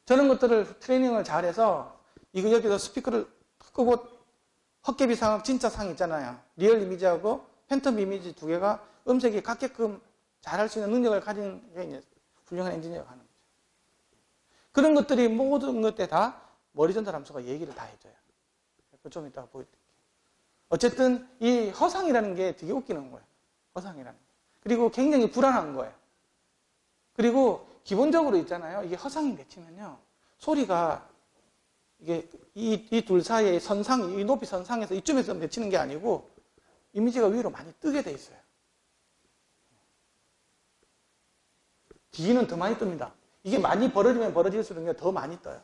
저런 것들을 트레이닝을 잘해서 이거 여기서 스피커를 끄고 헛개비 상하고 진짜 상 있잖아요. 리얼 이미지하고 팬텀 이미지 두 개가 음색이 같게끔 잘할 수 있는 능력을 가진 게 이제 훌륭한 엔지니어가 하는 거죠. 그런 것들이 모든 것에 다 머리 전달 함수가 얘기를 다 해줘요. 좀 이따가 보여드릴게요. 어쨌든 이 허상이라는 게 되게 웃기는 거예요. 허상이라는 게. 그리고 굉장히 불안한 거예요. 그리고 기본적으로 있잖아요. 이게 허상이 맺히면요. 소리가 이게 이 둘 사이의 선상, 이 높이 선상에서 이쯤에서 맺히는 게 아니고 이미지가 위로 많이 뜨게 돼 있어요. 뒤는 더 많이 뜹니다. 이게 많이 벌어지면 벌어질수록 더 많이 떠요.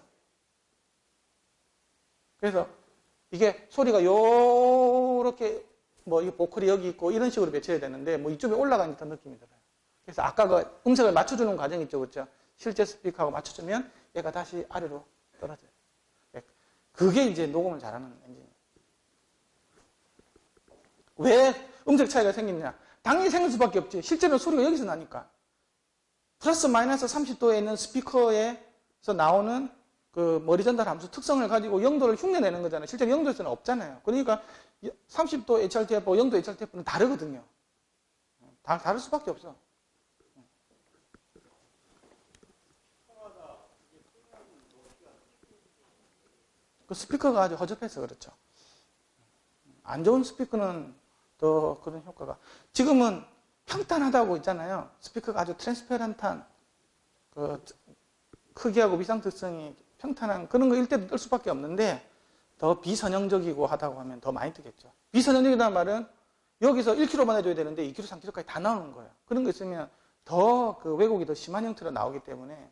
그래서 이게 소리가 요렇게 뭐 이 보컬이 여기 있고 이런 식으로 맺혀야 되는데 뭐 이쪽에 올라가는 듯한 느낌이 들어요. 그래서 아까 그 음색을 맞춰주는 과정 있죠, 그렇죠? 실제 스피커하고 맞춰주면 얘가 다시 아래로 떨어져요. 그게 이제 녹음을 잘하는 엔진이에요. 왜 음색 차이가 생기느냐? 당연히 생길 수밖에 없지. 실제로 소리가 여기서 나니까. 플러스 마이너스 30도에 있는 스피커에서 나오는 그 머리 전달 함수 특성을 가지고 영도를 흉내내는 거잖아요. 실제로 영도에서는 없잖아요. 그러니까 30도 HRTF하고 0도 HRTF는 다르거든요. 다를 수밖에 없어. 그 스피커가 아주 허접해서 그렇죠. 안 좋은 스피커는 더 그런 효과가. 지금은 평탄하다고 있잖아요. 스피커가 아주 트랜스페런트한 그 크기하고 위상 특성이 평탄한 그런 거 일대도 뜰 수밖에 없는데 더 비선형적이고 하다고 하면 더 많이 뜨겠죠. 비선형적이라는 말은 여기서 1kg만 해줘야 되는데 2kg, 3kg까지 다 나오는 거예요. 그런 거 있으면 더 그 왜곡이 더 심한 형태로 나오기 때문에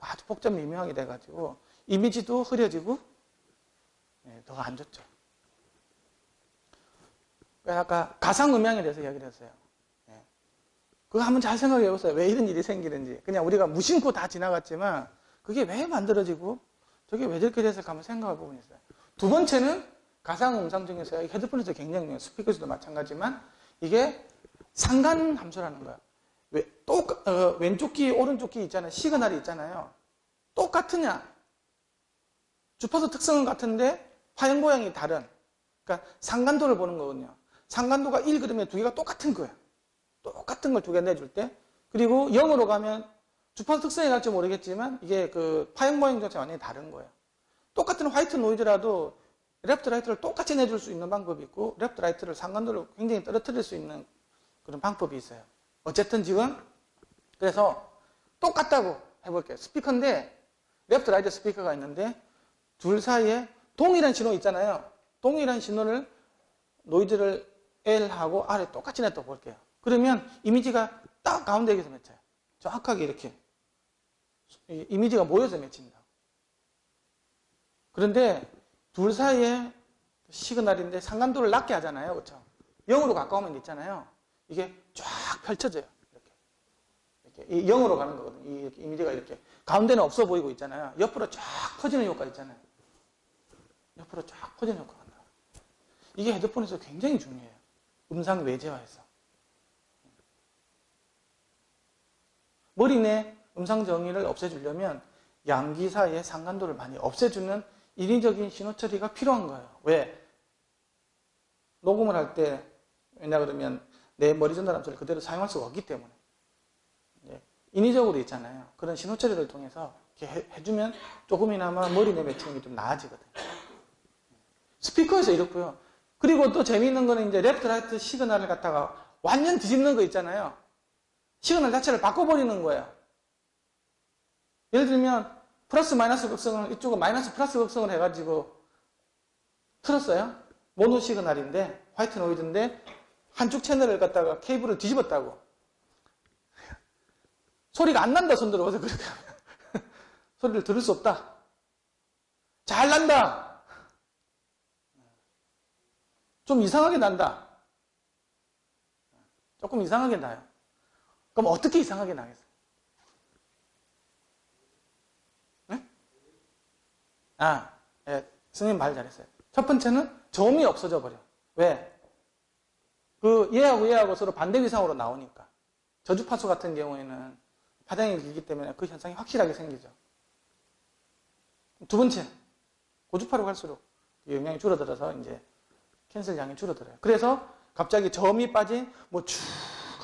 아주 복잡 미묘하게 돼가지고 이미지도 흐려지고 더 안 좋죠. 아까 가상음향에 대해서 이야기를 했어요. 그거 한번 잘 생각해 보세요. 왜 이런 일이 생기는지. 그냥 우리가 무심코 다 지나갔지만 그게 왜 만들어지고 저게 왜 저렇게 됐을까 한번 생각할 부분이 있어요. 두 번째는 가상음성 중에서 헤드폰에서 굉장히 중요해요. 스피커에서도 마찬가지지만 이게 상관 함수라는 거예요. 왼쪽 귀, 오른쪽 귀 있잖아요. 시그널이 있잖아요. 똑같으냐? 주파수 특성은 같은데 화형 모양이 다른. 그러니까 상관도를 보는 거거든요. 상관도가 1 그러면 두 개가 똑같은 거예요. 똑같은 걸 두 개 내줄 때. 그리고 0으로 가면 주파수 특성이 갈지 모르겠지만 이게 그 화형 모양 자체가 완전히 다른 거예요. 똑같은 화이트 노이즈라도 레프트 라이트를 똑같이 내줄 수 있는 방법이 있고 레프트 라이트를 상관도를 굉장히 떨어뜨릴 수 있는 그런 방법이 있어요. 어쨌든 지금 그래서 똑같다고 해볼게요. 스피커인데 레프트 라이트 스피커가 있는데 둘 사이에 동일한 신호 있잖아요. 동일한 신호를 노이즈를 L하고 R에 똑같이 냈다고 볼게요. 그러면 이미지가 딱 가운데 여기서 맺혀요. 정확하게 이렇게 이미지가 모여서 맺힌다. 그런데 둘 사이에 시그널인데 상관도를 낮게 하잖아요. 그렇죠? 0으로 가까우면 있잖아요. 이게 쫙 펼쳐져요. 이렇게 0으로 가는 거거든요. 이 이미지가 이렇게 가운데는 없어 보이고 있잖아요. 옆으로 쫙 퍼지는 효과 있잖아요. 옆으로 쫙 퍼지는 효과가 나요. 이게 헤드폰에서 굉장히 중요해요. 음상 외제화에서. 머리 내 음상 정의를 없애주려면 양귀 사이의 상관도를 많이 없애주는 인위적인 신호 처리가 필요한 거예요. 왜? 녹음을 할 때 왜냐 그러면 내 머리 전달 함수를 그대로 사용할 수가 없기 때문에 인위적으로 있잖아요. 그런 신호 처리를 통해서 이렇게 해주면 조금이나마 머리 내 맺히는 게 좀 나아지거든요. 스피커에서 이렇고요. 그리고 또 재미있는 거는 이제 레프트 라이트 시그널을 갖다가 완전 뒤집는 거 있잖아요. 시그널 자체를 바꿔버리는 거예요. 예를 들면 플러스 마이너스 극성을 이쪽은 마이너스 플러스 극성을 해가지고 틀었어요. 모노 시그널인데 화이트 노이즈인데 한쪽 채널을 갖다가 케이블을 뒤집었다고. 소리가 안 난다 손 들어서 그렇게 하면 소리를 들을 수 없다. 잘 난다. 좀 이상하게 난다. 조금 이상하게 나요. 그럼 어떻게 이상하게 나겠어요? 네? 스님 말 잘했어요. 첫 번째는 점이 없어져 버려. 왜? 그 얘하고 서로 반대 위상으로 나오니까. 저주파수 같은 경우에는 파장이 길기 때문에 그 현상이 확실하게 생기죠. 두 번째, 고주파로 갈수록 영향이 줄어들어서 이제 캔슬 양이 줄어들어요. 그래서 갑자기 점이 빠진 뭐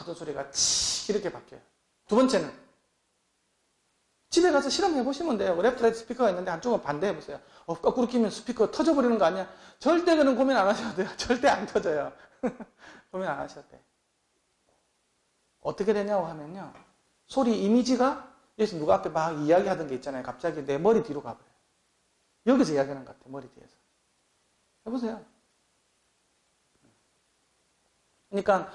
하던 소리가 치 이렇게 바뀌어요. 두 번째는 집에 가서 실험해 보시면 돼요. 레프트 라이트 스피커가 있는데 한쪽은 반대해 보세요. 거꾸로 끼면 스피커 터져버리는 거 아니야? 절대 그런 고민 안 하셔도 돼요. 절대 안 터져요. 고민 안 하셔도 돼요. 어떻게 되냐고 하면요. 소리 이미지가 여기서 누가 앞에 막 이야기하던 게 있잖아요. 갑자기 내 머리 뒤로 가버려요. 여기서 이야기하는 것 같아요. 머리 뒤에서. 해보세요. 그러니까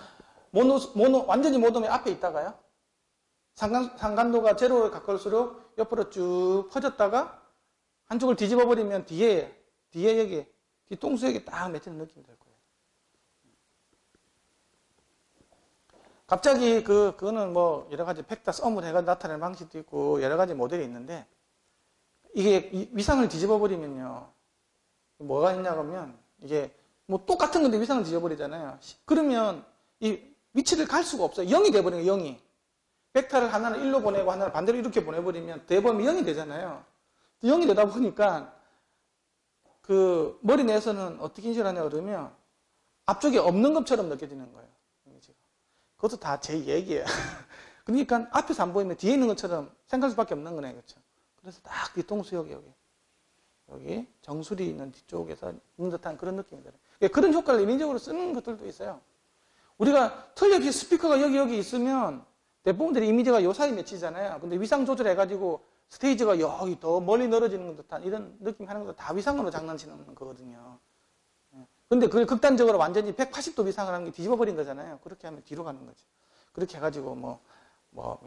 완전히 모노면 앞에 있다가요. 상간도가 제로에 가까울수록 옆으로 쭉 퍼졌다가 한쪽을 뒤집어 버리면 뒤에 여기 뒤통수에 딱 맺히는 느낌이 들 거예요. 갑자기 그거는 뭐 여러 가지 팩타 썸을 해가 나타내는 방식도 있고 여러 가지 모델이 있는데 이게 위상을 뒤집어 버리면요. 뭐가 있냐고 하면 이게 뭐 똑같은 건데 위상을 뒤집어 버리잖아요. 그러면 이 위치를 갈 수가 없어요. 0이 돼 버리는 거예요. 0이. 벡터를 하나는 1로 보내고 하나는 반대로 이렇게 보내버리면 대범이 0이 되잖아요. 0이 되다 보니까 그 머리 내에서는 어떻게 인식을 하냐 그러면 앞쪽에 없는 것처럼 느껴지는 거예요. 그것도 다 제 얘기예요. 그러니까 앞에서 안 보이면 뒤에 있는 것처럼 생각할 수밖에 없는 거네요. 그렇죠? 그래서 딱 뒤통수 여기 정수리 있는 뒤쪽에서 있는 듯한 그런 느낌이 들어요. 그런 효과를 인위적으로 쓰는 것들도 있어요. 우리가 틀렸이 스피커가 여기 있으면 대부분들이 이미지가 요 사이 맺히잖아요. 근데 위상 조절해가지고 스테이지가 여기 더 멀리 늘어지는 듯한 이런 느낌 하는 것도 다 위상으로 장난치는 거거든요. 근데 그걸 극단적으로 완전히 180도 위상을 하는 게 뒤집어버린 거잖아요. 그렇게 하면 뒤로 가는 거죠. 그렇게 해가지고 뭐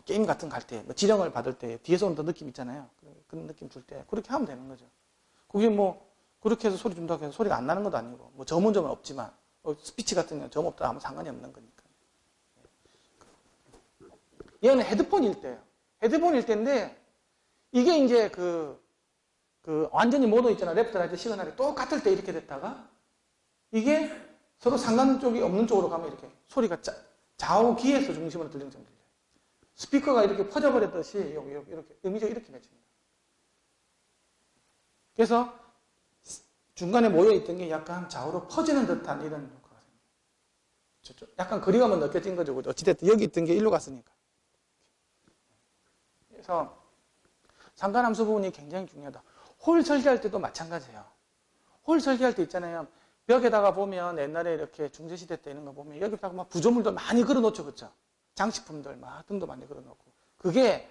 게임 같은 거 갈 때, 뭐 지령을 받을 때 뒤에서 오는 느낌 있잖아요. 그런 느낌 줄 때 그렇게 하면 되는 거죠. 그게 뭐 그렇게 해서 소리 준다고 해서 소리가 안 나는 것도 아니고 뭐 점은 없지만 스피치 같은 경우는 점 없다 아무 상관이 없는 거니까. 얘는 헤드폰일 때예요. 헤드폰일 때인데 이게 이제 그 완전히 모노 있잖아. 레프트 라이트 시그널이 똑같을 때 이렇게 됐다가 이게 서로 상관 쪽이 없는 쪽으로 가면 이렇게 소리가 좌우 귀에서 중심으로 들리는 것처럼 들려요. 스피커가 이렇게 퍼져버렸듯이 이렇게 이미지가 이렇게 맺힙니다. 그래서 중간에 모여있던 게 약간 좌우로 퍼지는 듯한 이런 효과가 생깁니다. 약간 거리감은 느껴진 거죠. 어찌됐든 여기 있던 게 일로 갔으니까. 그래서 상관함수 부분이 굉장히 중요하다. 홀 설계할 때도 마찬가지예요. 홀 설계할 때 있잖아요. 벽에다가 보면 옛날에 이렇게 중세시대 때 이런 거 보면 여기다가 막 구조물도 많이 걸어놓죠. 그렇죠? 장식품들 막 등도 많이 걸어놓고. 그게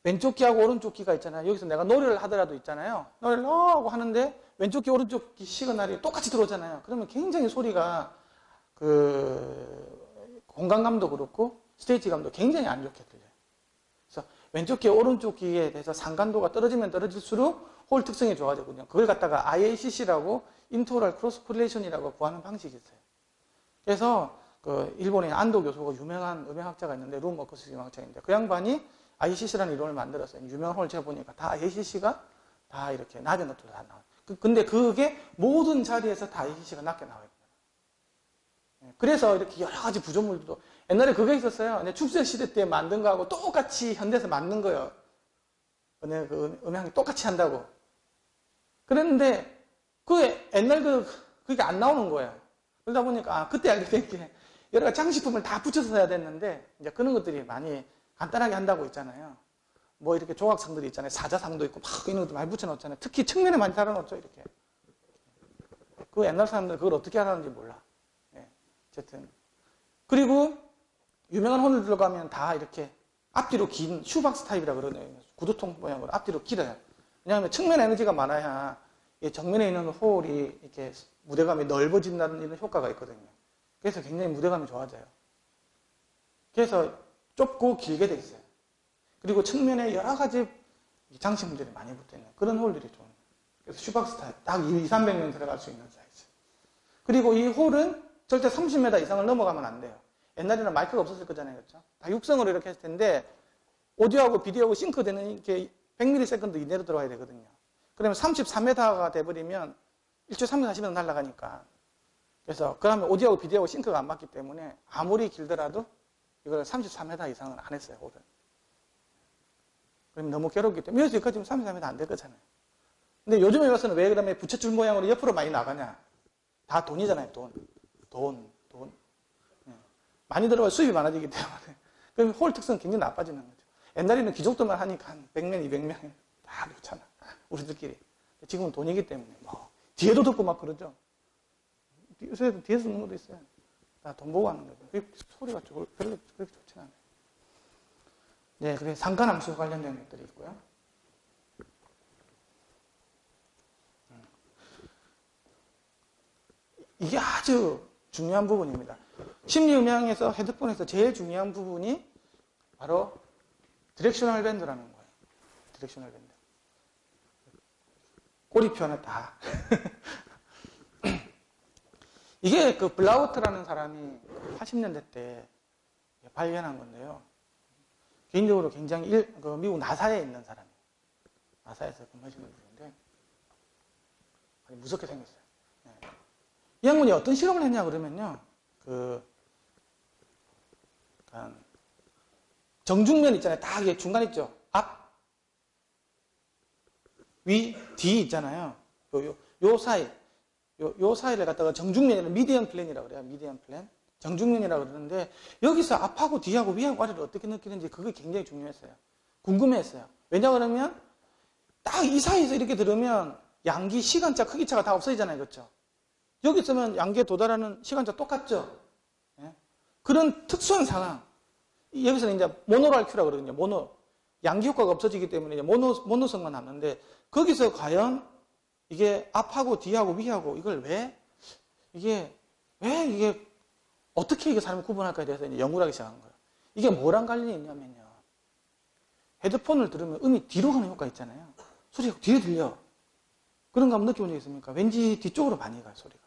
왼쪽 귀하고 오른쪽 귀가 있잖아요. 여기서 내가 노래를 하더라도 있잖아요. 노래를 하고 하는데 왼쪽 귀 오른쪽 귀 시그널이 똑같이 들어오잖아요. 그러면 굉장히 소리가 공간감도 그렇고 스테이지감도 굉장히 안 좋게 들려요. 그래서 왼쪽 귀 오른쪽 귀에 대해서 상간도가 떨어지면 떨어질수록 홀 특성이 좋아지거든요. 그걸 갖다가 IACC라고 인터럴 크로스 코릴레이션이라고 구하는 방식이 있어요. 그래서 일본의 안도 교수가 유명한 음향학자가 있는데 룸 워커스 음향학자인데 그 양반이 IACC라는 이론을 만들었어요. 유명한 홀 제가 보니까 다 IACC가 다 이렇게 낮은 것들로 다 나와요. 근데 그게 모든 자리에서 다 IACC가 낮게 나와요. 그래서 이렇게 여러 가지 구조물도 옛날에 그게 있었어요. 축제 시대 때 만든 거하고 똑같이 현대에서 만든 거예요. 그 음향이 똑같이 한다고. 그랬는데 옛날 그게 안 나오는 거예요. 그러다 보니까 그때 알게 된 게 여러 가지 장식품을 다 붙여서 해야 됐는데 이제 그런 것들이 많이 간단하게 한다고 있잖아요. 뭐 이렇게 조각상들이 있잖아요. 사자상도 있고 막 이런 것도 많이 붙여놓잖아요. 특히 측면에 많이 달아놓죠. 이렇게. 그 옛날 사람들 그걸 어떻게 하라는지 몰라. 어쨌든. 그리고 유명한 홀을 들어가면 다 이렇게 앞뒤로 긴 슈박스 타입이라고 그러네요. 구두통 모양으로 앞뒤로 길어요. 왜냐하면 측면 에너지가 많아야 정면에 있는 홀이 이렇게 무대감이 넓어진다는 이런 효과가 있거든요. 그래서 굉장히 무대감이 좋아져요. 그래서 좁고 길게 돼 있어요. 그리고 측면에 여러 가지 장식물들이 많이 붙어있는 그런 홀들이 좋은. 그래서 슈박스 타입 딱 200~300명 들어갈 수 있는 사이즈. 그리고 이 홀은 절대 30m 이상을 넘어가면 안 돼요. 옛날에는 마이크가 없었을 거잖아요. 그렇죠? 다 육성으로 이렇게 했을 텐데 오디오하고 비디오하고 싱크되는 이렇게 100ms 이내로 들어와야 되거든요. 그러면 33m가 돼버리면 1초 340m 날아가니까. 그래서 그러면 오디오하고 비디오하고 싱크가 안 맞기 때문에 아무리 길더라도 이걸 33m 이상은 안 했어요. 홀은. 그럼 너무 괴롭기 때문에 여기까지 33m 안 될 거잖아요. 근데 요즘에 와서는 왜 그러면 부채줄 모양으로 옆으로 많이 나가냐. 다 돈이잖아요. 돈. 많이 들어가야 수입이 많아지기 때문에. 그럼 홀 특성은 굉장히 나빠지는 거죠. 옛날에는 귀족들만 하니까 한 100명, 200명 다 그렇잖아. 우리들끼리. 지금은 돈이기 때문에 뭐 뒤에도 듣고 막 그러죠. 요새 뒤에서 듣는 것도 있어요. 다 돈 보고 하는 거죠. 그 소리가 별로 그렇게 좋진 않아요. 네, 그래 상관함수 관련된 것들이 있고요. 이게 아주 중요한 부분입니다. 심리음향에서 헤드폰에서 제일 중요한 부분이 바로 디렉셔널 밴드라는 거예요. 디렉셔널 밴드. 꼬리표는 다. 이게 그 블라우트라는 사람이 80년대 때 발견한 건데요. 개인적으로 굉장히 그 미국 나사에 있는 사람이에요. 나사에서 근무하시는 분인데 아주 무섭게 생겼어요. 네. 이 양반이 어떤 실험을 했냐 그러면요. 정중면 있잖아요. 딱 이게 중간 있죠. 앞, 위, 뒤 있잖아요. 요 사이. 요 사이를 갖다가 정중면이라는 미디엄 플랜이라고 그래요. 미디엄 플랜. 정중면이라고 그러는데 여기서 앞하고 뒤하고 위하고 아래를 어떻게 느끼는지 그게 굉장히 중요했어요. 궁금했어요. 왜냐 그러면 딱 이 사이에서 이렇게 들으면 양기, 시간차, 크기차가 다 없어지잖아요. 그렇죠? 여기 있으면 양기에 도달하는 시간차 똑같죠? 예? 그런 특수한 상황. 여기서는 이제 모노랄 큐라고 그러거든요. 양기 효과가 없어지기 때문에 이제 모노성만 남는데 거기서 과연 이게 앞하고 뒤하고 위하고 이걸 왜 어떻게 이게 사람을 구분할까에 대해서 이제 연구를 하기 시작한 거예요. 이게 뭐랑 관련이 있냐면요. 헤드폰을 들으면 음이 뒤로 가는 효과 있잖아요. 소리가 뒤에 들려. 그런 거 한번 느껴본 적 있습니까? 왠지 뒤쪽으로 많이 가요, 소리가.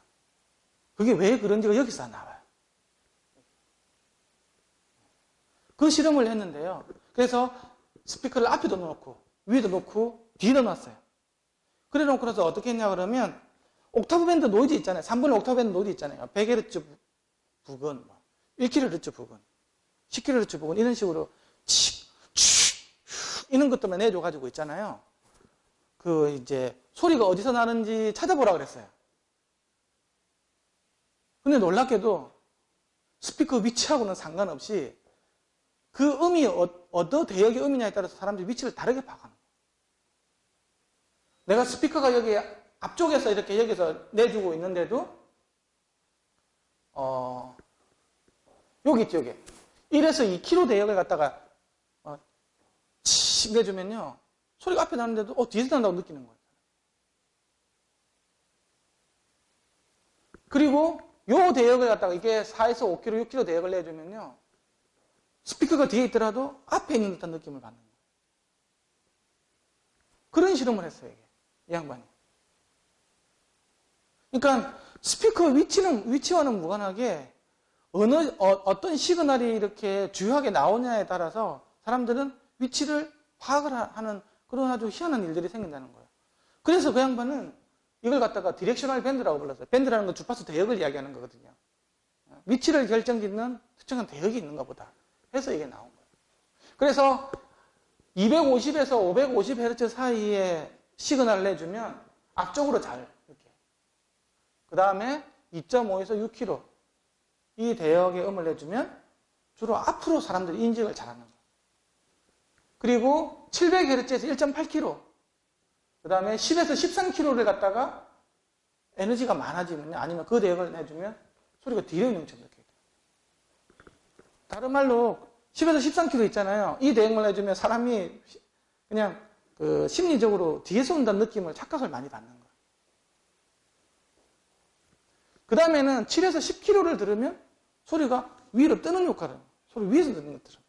그게 왜 그런지가 여기서 나와요. 그 실험을 했는데요. 그래서 스피커를 앞에도 놓고 위에도 놓고 뒤에도 놨어요. 그래 놓고 나서 어떻게 했냐 그러면 옥타브 밴드 노이즈 있잖아요. 3분의 옥타브 밴드 노이즈 있잖아요. 100Hz 부근, 1kHz 부근, 10kHz 부근 이런 식으로 이런 것들만 내줘가지고 있잖아요. 이제 소리가 어디서 나는지 찾아보라 그랬어요. 근데 놀랍게도 스피커 위치하고는 상관없이 그 음이 어떤 대역의 음이냐에 따라서 사람들이 위치를 다르게 파악하는 거예요. 내가 스피커가 여기 앞쪽에서 이렇게 여기서 내주고 있는데도 여기 있죠, 여기. 1에서 2km 대역을 갖다가 내주면요. 소리가 앞에 나는데도 뒤에서 난다고 느끼는 거예요. 그리고 요 대역을 갖다가 이게 4에서 5km, 6km 대역을 내주면요. 스피커가 뒤에 있더라도 앞에 있는 듯한 느낌을 받는 거예요. 그런 실험을 했어요, 이게. 이 양반이. 그러니까 스피커 위치와는 무관하게 어떤 시그널이 이렇게 주요하게 나오냐에 따라서 사람들은 위치를 파악을 하는 그런 아주 희한한 일들이 생긴다는 거예요. 그래서 그 양반은 이걸 갖다가 디렉셔널 밴드라고 불렀어요. 밴드라는 건 주파수 대역을 이야기하는 거거든요. 위치를 결정짓는 특정한 대역이 있는가 보다 해서 이게 나온 거예요. 그래서 250에서 550Hz 사이에 시그널을 내주면 앞쪽으로 잘 이렇게. 그 다음에 2.5에서 6km 이 대역의 음을 내주면 주로 앞으로 사람들이 인식을 잘하는 거예요. 그리고 700Hz에서 1.8km 그 다음에 10에서 13km를 갖다가 에너지가 많아지면 아니면 그 대역을 내주면 소리가 뒤로 있는 것처럼 느껴요. 다른 말로 10에서 13km 있잖아요. 이 대역을 내주면 사람이 그냥 심리적으로 뒤에서 온다는 느낌을 착각을 많이 받는 거예요. 그 다음에는 7에서 10km를 들으면 소리가 위로 뜨는 효과를 소리 위에서 듣는 것처럼.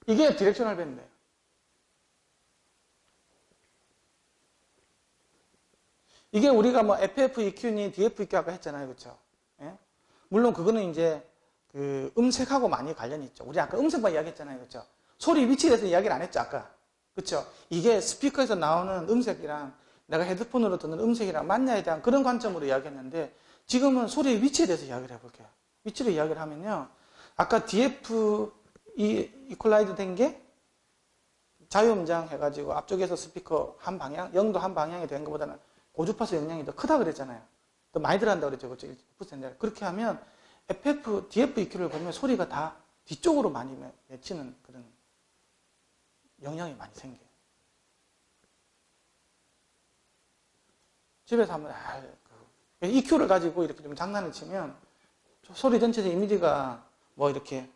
이게 디렉셔널 밴드예요. 이게 우리가 뭐 FFEQ니 DFEQ 아까 했잖아요. 그렇죠? 예? 물론 그거는 이제 음색하고 많이 관련이 있죠. 우리 아까 음색만 이야기했잖아요. 그렇죠? 소리 위치에 대해서 이야기를 안 했죠. 아까. 그렇죠? 이게 스피커에서 나오는 음색이랑 내가 헤드폰으로 듣는 음색이랑 맞냐에 대한 그런 관점으로 이야기했는데 지금은 소리의 위치에 대해서 이야기를 해볼게요. 위치로 이야기를 하면요. 아까 DF 이퀄라이즈 된 게 자유음장 해가지고 앞쪽에서 스피커 한 방향, 영도 한 방향이 된 것보다는 고주파수 영향이 더 크다 그랬잖아요. 더 많이 들어간다고 그랬죠. 그렇죠? 1%. 그렇게 하면 FF, DF EQ를 보면 소리가 다 뒤쪽으로 많이 맺히는 그런 영향이 많이 생겨요. 집에서 한번 EQ를 가지고 이렇게 좀 장난을 치면 소리 전체적 이미지가 뭐 이렇게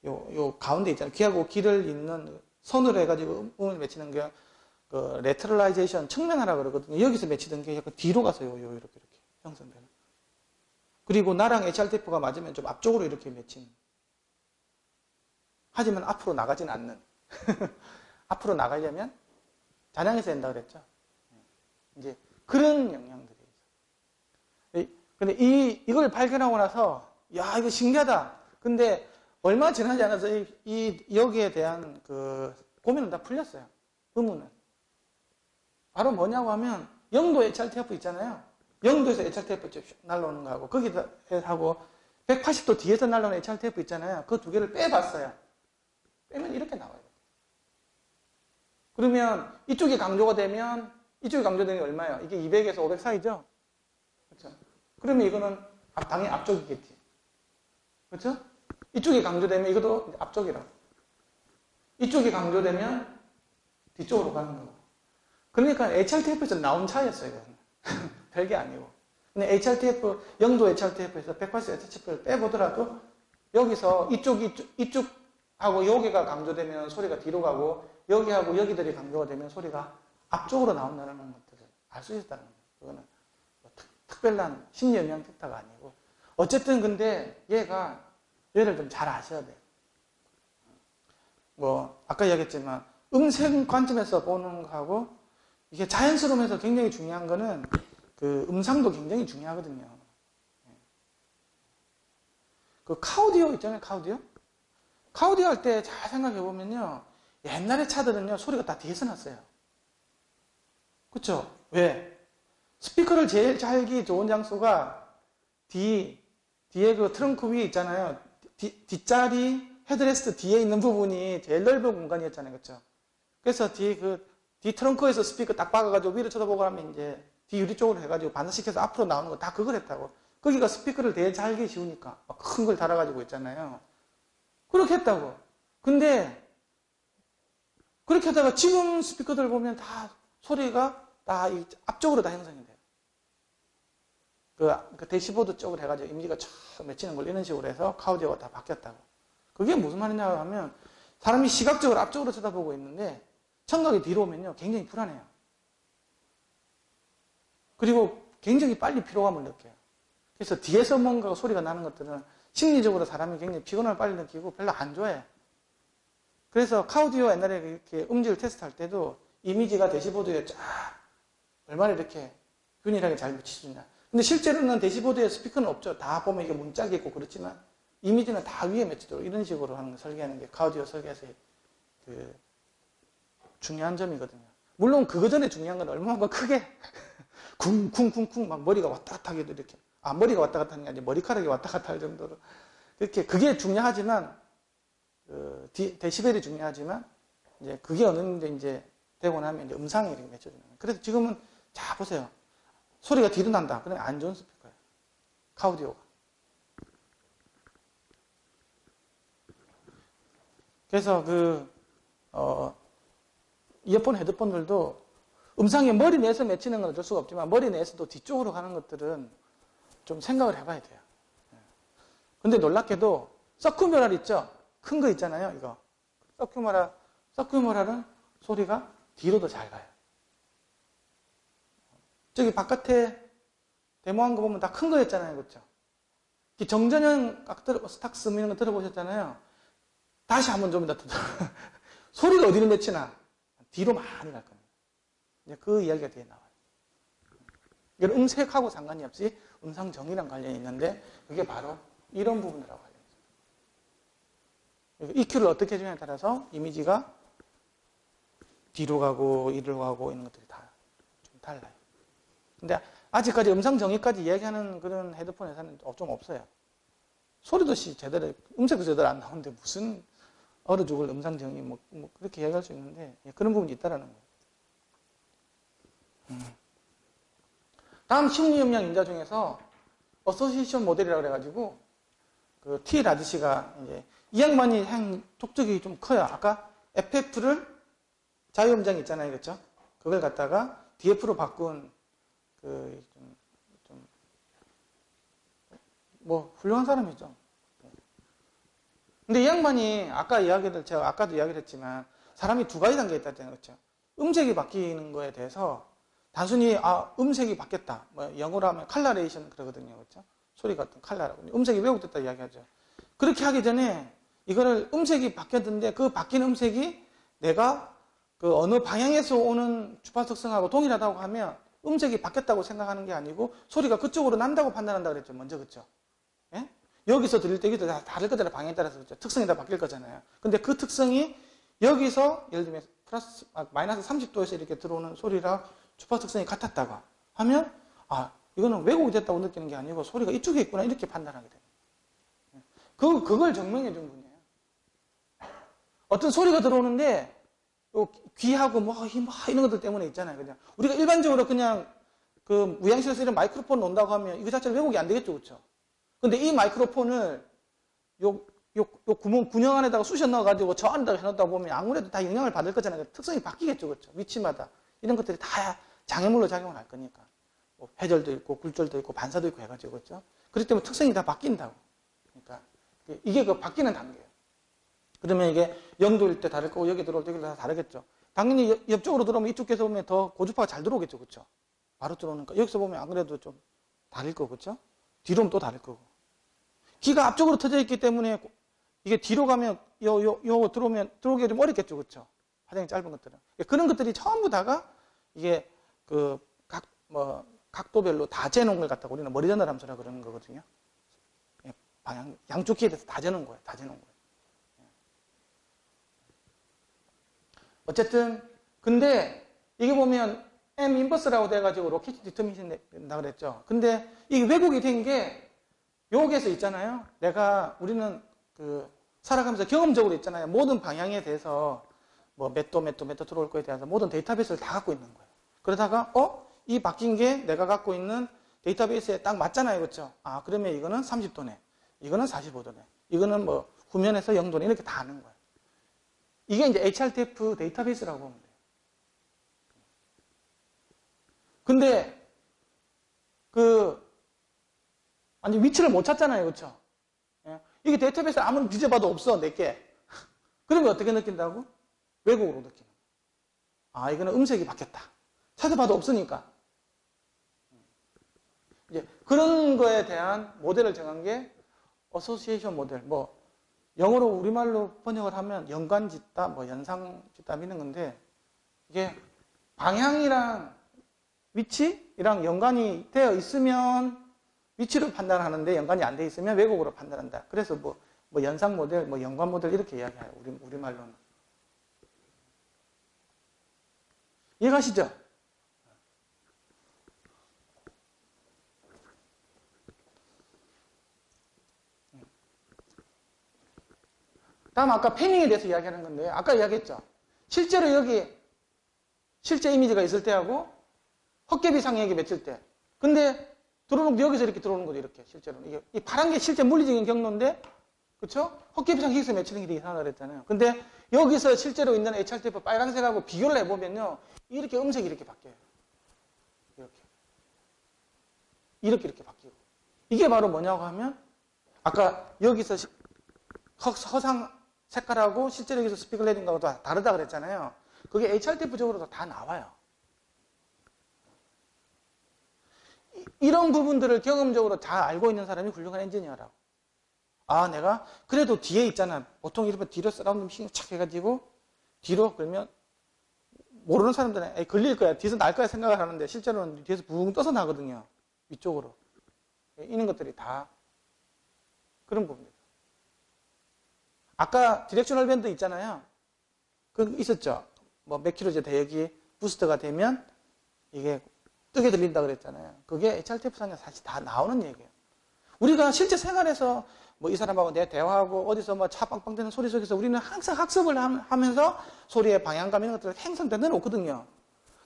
요 가운데 있잖아요. 귀하고 귀를 잇는 손으로 해가지고 음을 맺히는 게 그 레터럴라이제이션 측면화라고 그러거든요. 여기서 맺히던 게 약간 뒤로 가서 이렇게 형성되는. 그리고 나랑 HRTF가 맞으면 좀 앞쪽으로 이렇게 맺히는. 하지만 앞으로 나가진 않는. 앞으로 나가려면 잔향해서 된다 그랬죠. 이제 그런 영향들이 있어요. 근데 이걸 발견하고 나서 야 이거 신기하다. 근데 얼마 지나지 않아서 여기에 대한 그 고민은 다 풀렸어요. 의문은. 바로 뭐냐고 하면 0도 HRTF 있잖아요. 0도에서 HRTF 날라오는 거하고 거기다 하고 180도 뒤에서 날라오는 HRTF 있잖아요. 그 두 개를 빼봤어요. 빼면 이렇게 나와요. 그러면 이쪽이 강조가 되면 이쪽이 강조되는 게 얼마예요? 이게 200에서 500 사이죠? 그렇죠? 그러면 이거는 당연히 앞쪽이겠지. 그렇죠? 이쪽이 강조되면 이것도 앞쪽이라고. 이쪽이 강조되면 뒤쪽으로 가는 거고. 그러니까 HRTF에서 나온 차이였어요, 이거는. 별게 아니고. 근데 HRTF, 0도 HRTF에서 180 HRTF를 빼보더라도 여기서 이쪽하고 여기가 강조되면 소리가 뒤로 가고 여기하고 여기들이 강조가 되면 소리가 앞쪽으로 나온다는 것들을 알 수 있었다는 거예요. 그거는 뭐 특별한 심리 영향 팩터가 아니고. 어쨌든 근데 얘를 좀 잘 아셔야 돼요. 뭐 아까 이야기했지만 음색 관점에서 보는 거하고 이게 자연스러움에서 굉장히 중요한 거는 그 음상도 굉장히 중요하거든요. 그 카우디오 있잖아요, 카우디오. 카우디오 할 때 잘 생각해 보면요, 옛날의 차들은요 소리가 다 뒤에서 났어요. 그렇죠? 왜? 스피커를 제일 잘기 좋은 장소가 뒤에 그 트렁크 위에 있잖아요. 뒷자리 헤드레스트 뒤에 있는 부분이 제일 넓은 공간이었잖아요. 그렇죠? 그래서 뒤 트렁크에서 스피커 딱 박아가지고 위로 쳐다보고 하면 이제 뒤 유리 쪽으로 해가지고 반사시켜서 앞으로 나오는 거 다 그걸 했다고. 거기가 스피커를 되게 잘기 쉬우니까 큰 걸 달아가지고 있잖아요. 그렇게 했다고. 근데 그렇게 하다가 지금 스피커들 보면 다 소리가 다 앞쪽으로 다 형성이 돼요. 그 대시보드 쪽으로 해가지고 이미지가 촥 맺히는 걸 이런 식으로 해서 카우디오가 다 바뀌었다고. 그게 무슨 말이냐 하면 사람이 시각적으로 앞쪽으로 쳐다보고 있는데 청각이 뒤로 오면요 굉장히 불안해요. 그리고 굉장히 빨리 피로감을 느껴요. 그래서 뒤에서 뭔가 소리가 나는 것들은 심리적으로 사람이 굉장히 피곤함을 빨리 느끼고 별로 안 좋아해요. 그래서 카우디오 옛날에 이렇게 음질 테스트할 때도 이미지가 대시보드에 쫙 얼마나 이렇게 균일하게 잘 비치느냐. 근데 실제로는 대시보드에 스피커는 없죠. 다 보면 이게 문짝이 있고 그렇지만 이미지는 다 위에 맺히도록 이런 식으로 하는 거 설계하는 게 카우디오 설계에서의 그 중요한 점이거든요. 물론 그거 전에 중요한 건 얼마나 크게 쿵쿵쿵쿵 막 머리가 왔다 갔다 하기도 이렇게 머리가 왔다 갔다 하는 게 아니라 머리카락이 왔다 갔다 할 정도로 이렇게 그게 중요하지만 데시벨이 중요하지만 이제 그게 어느 정도 이제 되고 나면 이제 음상이 이렇게 맺혀지는 거예요. 그래서 지금은 자 보세요. 소리가 뒤로 난다. 그러면 안 좋은 스피커예요. 카우디오가. 그래서 이어폰, 헤드폰들도 음상이 머리 내에서 맺히는 건 어쩔 수가 없지만 머리 내에서도 뒤쪽으로 가는 것들은 좀 생각을 해봐야 돼요. 근데 놀랍게도 서큐모랄 있죠? 큰 거 있잖아요, 이거. 서큐모랄은 소리가 뒤로도 잘 가요. 저기 바깥에 데모한 거 보면 다 큰 거였잖아요, 그렇죠? 정전형 스탁스 이런 거 들어보셨잖아요. 다시 한번 좀 더 소리가 어디로 맺히나 뒤로 많이 갈 겁니다. 이제 그 이야기가 뒤에 나와요. 이건 음색하고 상관이 없이 음상 정의랑 관련이 있는데 그게 바로 이런 부분이라고 관련이 있어요. EQ를 어떻게 해주냐에 따라서 이미지가 뒤로 가고 이리로 가고 이런 것들이 다 좀 달라요. 근데 아직까지 음상 정의까지 이야기하는 그런 헤드폰 회사는 좀 없어요. 소리도 제대로, 음색도 제대로 안 나오는데 무슨 얼어 죽을 음상 정의 뭐 그렇게 이야기할 수 있는데 그런 부분이 있다라는 거예요. 다음 심리음량 인자 중에서 어소시에이션 모델이라고 그래가지고 그 T 라드시가 이제 이 양반이 한 족적이 좀 커요. 아까 FF를 자유음장 있잖아요, 그렇죠? 그걸 갖다가 DF로 바꾼 그 뭐 훌륭한 사람이죠. 근데 이 양반이 제가 아까도 이야기를 했지만 사람이 두 가지 단계에 있다잖아요, 그렇죠? 음색이 바뀌는 거에 대해서 단순히 음색이 바뀌었다. 뭐 영어로 하면 컬러레이션 그러거든요, 그렇죠? 소리가 어떤 컬러라고 음색이 왜곡됐다 이야기하죠. 그렇게 하기 전에 이거를 음색이 바뀌었는데 그 바뀐 음색이 내가 그 어느 방향에서 오는 주파수 특성하고 동일하다고 하면 음색이 바뀌었다고 생각하는 게 아니고 소리가 그쪽으로 난다고 판단한다 그랬죠, 먼저, 그렇죠? 예? 여기서 들릴 때 여기도 다 다를 거잖아요. 방향에 따라서. 그렇죠? 특성이 다 바뀔 거잖아요. 근데 그 특성이 여기서 예를 들면 마이너스 30도에서 이렇게 들어오는 소리랑 주파수 특성이 같았다고 하면 이거는 왜곡이 됐다고 느끼는 게 아니고 소리가 이쪽에 있구나 이렇게 판단하게 돼요. 그걸 증명해 준 분이에요. 어떤 소리가 들어오는데 귀하고 이런 것들 때문에 있잖아요. 그냥 우리가 일반적으로 그냥 그 무향실에서 이런 마이크로폰 놓는다고 하면 이거 자체는 왜곡이 안 되겠죠, 그렇죠? 근데 이 마이크로폰을 요 구녕 안에다가 쑤셔 넣어가지고 저 안에다가 해놓다 보면 아무래도 다 영향을 받을 거잖아요. 특성이 바뀌겠죠, 그렇죠? 위치마다. 이런 것들이 다 장애물로 작용을 할 거니까. 뭐 회절도 있고, 굴절도 있고, 반사도 있고 해가지고, 그렇죠? 그렇기 때문에 특성이 다 바뀐다고. 그러니까, 이게 그 바뀌는 단계예요. 그러면 이게 0도일 때 다를 거고, 여기 들어올 때 다 다르겠죠. 당연히 옆쪽으로 들어오면 이쪽에서 보면 더 고주파가 잘 들어오겠죠, 그렇죠? 바로 들어오니까. 여기서 보면 안 그래도 좀 다를 거고, 그렇죠? 뒤로 오면 또 다를 거고. 귀가 앞쪽으로 터져 있기 때문에 이게 뒤로 가면 들어오기 좀 어렵겠죠, 그렇죠? 화장이 짧은 것들은. 그런 것들이 전부 다가 이게 각도별로 다 재놓은 걸 갖다가 우리는 머리 전달 함수라 그러는 거거든요. 양쪽 귀에 대해서 다 재놓은 거예요. 다 재놓은 거예요. 어쨌든 근데 이게 보면 M 인버스라고 돼가지고 로케이션 디터미션 된다 그랬죠. 근데 이게 왜곡이 된 게 여기에서 있잖아요. 우리는 살아가면서 경험적으로 있잖아요. 모든 방향에 대해서 뭐 몇 도 들어올 거에 대해서 모든 데이터베이스를 다 갖고 있는 거예요. 그러다가 이 바뀐 게 내가 갖고 있는 데이터베이스에 딱 맞잖아요, 그렇죠? 그러면 이거는 30도네, 이거는 45도네, 이거는 뭐 후면에서 0도네 이렇게 다 아는 거예요. 이게 이제 HRTF 데이터베이스라고 보면 돼요. 근데 아니 위치를 못 찾잖아요, 그렇죠? 이게 데이터베이스에 아무리 뒤져봐도 없어, 내게. 그러면 어떻게 느낀다고? 왜곡으로 느끼는 거야. 이거는 음색이 바뀌었다. 찾아봐도 없으니까. 이제 그런 거에 대한 모델을 정한 게 어소시에이션 모델. 뭐 영어로 우리말로 번역을 하면 연관짓다, 뭐 연상짓다 이런 건데 이게 방향이랑 위치랑 연관이 되어 있으면 위치를 판단하는데 연관이 안 되어 있으면 왜곡으로 판단한다. 그래서 뭐 연상 모델, 뭐 연관 모델 이렇게 이야기해요. 우리말로는. 이해가시죠? 다음 아까 패닝에 대해서 이야기하는 건데 아까 이야기했죠. 실제로 여기 실제 이미지가 있을 때하고 헛개비 상역이 맺힐 때. 근데 들어오는 여기서 이렇게 들어오는 거죠. 이렇게 실제로는. 이게 이 파란 게 실제 물리적인 경로인데 그렇죠? 헛개비 상역에서 맺히는 게 되게 이상하다 그랬잖아요. 근데 여기서 실제로 있는 HRTF 빨간색하고 비교를 해보면요. 이렇게 음색이 이렇게 바뀌어요. 이렇게 바뀌고. 이게 바로 뭐냐고 하면 아까 여기서 허상 색깔하고 실제로 여기서 스피클 레딩하고 다르다 그랬잖아요. 그게 HRTF적으로도 다 나와요. 이런 부분들을 경험적으로 잘 알고 있는 사람이 훌륭한 엔지니어라고. 내가 그래도 뒤에 있잖아. 보통 이러면 뒤로 사운드 믹싱 착 해가지고 뒤로 그러면 모르는 사람들은 걸릴 거야. 뒤에서 날 거야 생각을 하는데 실제로는 뒤에서 붕 떠서 나거든요. 위쪽으로. 이런 것들이 다 그런 부분입니다. 아까 디렉셔널 밴드 있잖아요. 그 있었죠. 뭐 몇 킬로제 대역이 부스터가 되면 이게 뜨게 들린다 그랬잖아요. 그게 HRTF 상에 사실 다 나오는 얘기예요. 우리가 실제 생활에서 뭐 이 사람하고 내 대화하고 어디서 뭐 차 빵빵 되는 소리 속에서 우리는 항상 학습을 하면서 소리의 방향감 이런 것들을 생성돼 놓거든요.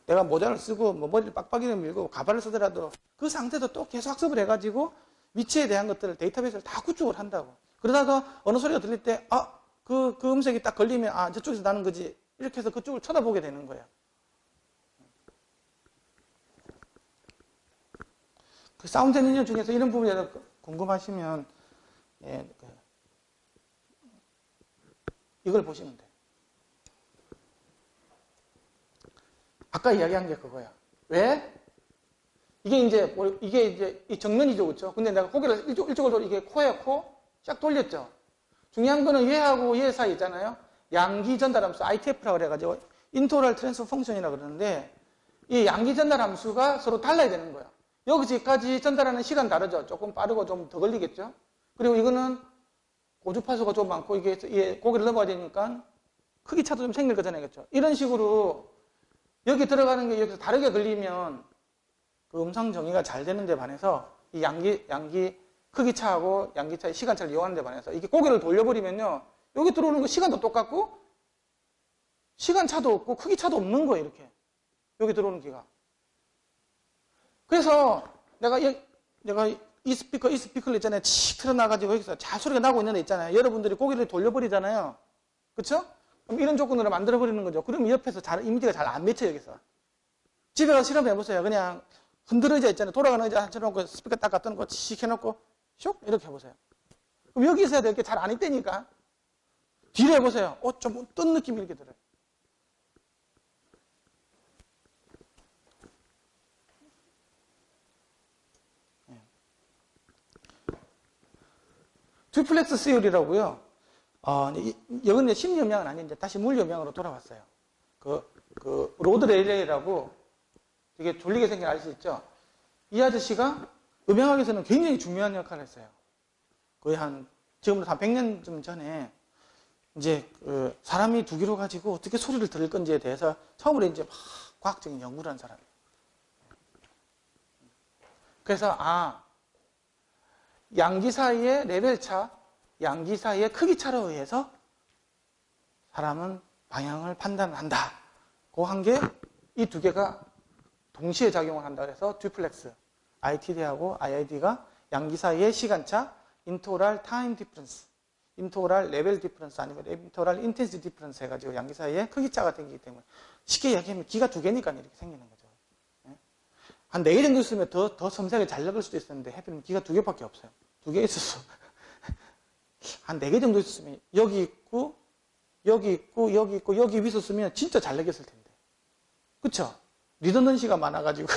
내가 모자를 쓰고 뭐 머리를 빡빡이를 밀고 가발을 쓰더라도 그 상태도 또 계속 학습을 해가지고 위치에 대한 것들을 데이터베이스를 다 구축을 한다고. 그러다가 어느 소리가 들릴 때 그 음색이 딱 걸리면 저쪽에서 나는 거지. 이렇게 해서 그쪽을 쳐다보게 되는 거예요. 그 사운드 엔지니어 중에서 이런 부분에 대해서 궁금하시면 이걸 보시면 돼요. 아까 이야기한 게 그거야. 왜? 이게 이제 이 정면이죠, 그렇죠? 근데 내가 고개를 이쪽으로 돌려 이게 코예요, 코? 쫙 돌렸죠. 중요한 거는 얘하고 얘 사이 있잖아요. 양기 전달 함수 ITF라고 그래가지고 인터럴 트랜스퍼 펑션이라고 그러는데 이 양기 전달 함수가 서로 달라야 되는 거야. 여기까지 전달하는 시간 다르죠. 조금 빠르고 좀 더 걸리겠죠. 그리고 이거는 고주파수가 좀 많고 이게 고개를 넘어가야 되니까 크기 차도 좀 생길 거잖아요, 그렇죠? 이런 식으로 여기 들어가는 게 여기서 다르게 걸리면 그 음성 정의가 잘 되는 데 반해서 이 양기 크기 차하고 양기 차의 시간차를 이용하는 데 반해서 이게 고개를 돌려버리면요. 여기 들어오는 거 시간도 똑같고 시간 차도 없고 크기 차도 없는 거예요, 이렇게. 여기 들어오는 기가. 그래서 내가 이 스피커를 있잖아요. 칙 틀어놔가지고 여기서 잘 소리가 나고 있는 데 있잖아요. 여러분들이 고개를 돌려버리잖아요. 그쵸? 그럼 이런 조건으로 만들어버리는 거죠. 그러면 옆에서 이미지가 잘 안 맺혀요, 여기서. 집에 가서 실험해보세요. 그냥 흔들어 의자 있잖아요. 돌아가는 의자 앉혀놓고 스피커 딱 갖다 놓고 칙 해놓고 슉 이렇게 해보세요. 그럼 여기 있어야 될 게 잘 안 있다니까. 뒤로 해보세요. 좀 뜬 느낌이 이렇게 들어요. 듀플렉스 시율이라고요. 이건 심리 음향은 아닌데 다시 물리 음향으로 돌아왔어요. 로드 레일레이라고 되게 졸리게 생긴 아저씨 있죠. 이 아저씨가 음향학에서는 굉장히 중요한 역할을 했어요. 거의 지금부터 한 100년쯤 전에 이제 사람이 두 귀로 가지고 어떻게 소리를 들을 건지에 대해서 처음으로 이제 막 과학적인 연구를 한 사람이에요. 그래서 양기 사이의 레벨 차, 양기 사이의 크기 차로 의해서 사람은 방향을 판단한다. 그 한 게 이 두 개가 동시에 작용을 한다. 그래서 듀플렉스, ITD하고 IID가 양기 사이의 시간차, 인터럴 타임 디퍼런스, 인터럴 레벨 디퍼런스 아니면 인터럴 인텐시티 디퍼런스 해가지고 양기 사이에 크기 차가 생기기 때문에 쉽게 이야기하면 기가 두 개니까 이렇게 생기는 거죠. 한 4개 정도 있으면 더 섬세하게 잘 읽을 수도 있었는데 해피는 기가 2개밖에 없어요. 2개 있었어. 한 4개 정도 있었으면 여기 있고 여기 있고 여기 있고 여기 위서 쓰면 진짜 잘 읽었을 텐데. 그쵸? 리던던시가 많아가지고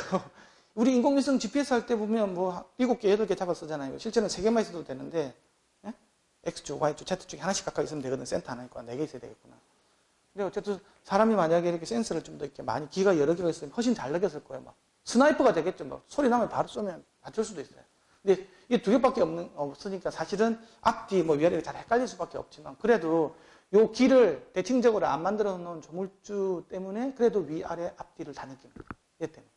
우리 인공위성 GPS 할 때 보면 뭐 7개, 8개 잡아 쓰잖아요. 실제는 3개만 있어도 되는데 X축, Y축, Z축이 하나씩 각각 있으면 되거든. 센터 하나 있고 4개 있어야 되겠구나. 근데 어쨌든 사람이 만약에 이렇게 센서를 좀 더 이렇게 많이 기가 여러 개가 있으면 훨씬 잘 읽었을 거예요. 막 스나이퍼가 되겠죠. 막 소리 나면 바로 쏘면 다칠 수도 있어요. 근데 이게 2개밖에 없으니까 사실은 앞뒤 뭐 위아래가 잘 헷갈릴 수밖에 없지만 그래도 요 길을 대칭적으로 안 만들어 놓은 조물주 때문에 그래도 위아래 앞뒤를 다 느낍니다. 얘 때문에.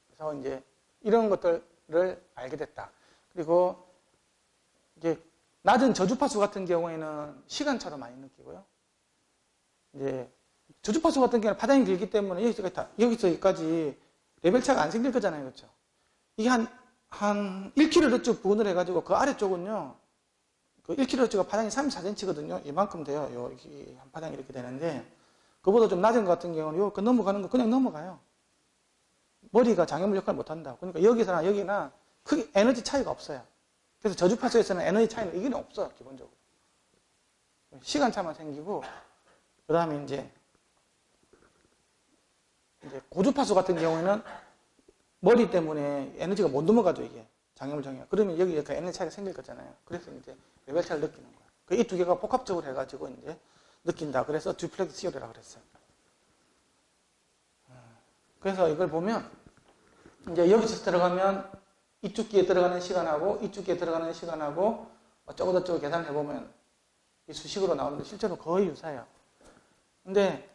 그래서 이제 이런 것들을 알게 됐다. 그리고 이제 낮은 저주파수 같은 경우에는 시간차로 많이 느끼고요. 이제 저주파수 같은 경우는 파장이 길기 때문에 여기서 여기까지 레벨차가 안 생길 거잖아요. 그렇죠? 이게 한 1kHz 부분을 해가지고 그 아래쪽은요. 그 1kHz가 파장이 34cm거든요. 이만큼 돼요. 여기 한 파장이 이렇게 되는데 그보다 좀 낮은 것 같은 경우는 그 넘어가는 거 그냥 넘어가요. 머리가 장애물 역할을 못한다. 그러니까 여기서나 여기나 크게 에너지 차이가 없어요. 그래서 저주파수에서는 에너지 차이는 이게 없어요. 기본적으로. 시간차만 생기고 그 다음에 이제 고주파수 같은 경우에는 머리 때문에 에너지가 못 넘어가죠, 이게. 장애물 정의가. 그러면 여기 이렇게 에너지 차이가 생길 거잖아요. 그래서 이제 레벨 차이를 느끼는 거예요. 이 두 개가 복합적으로 해가지고 이제 느낀다. 그래서 듀플렉스 시열이라고 그랬어요. 그래서 이걸 보면 이제 여기서 들어가면 이쪽 귀에 들어가는 시간하고 이쪽 귀에 들어가는 시간하고 어쩌고저쩌고 계산을 해보면 이 수식으로 나오는데 실제로 거의 유사해요. 근데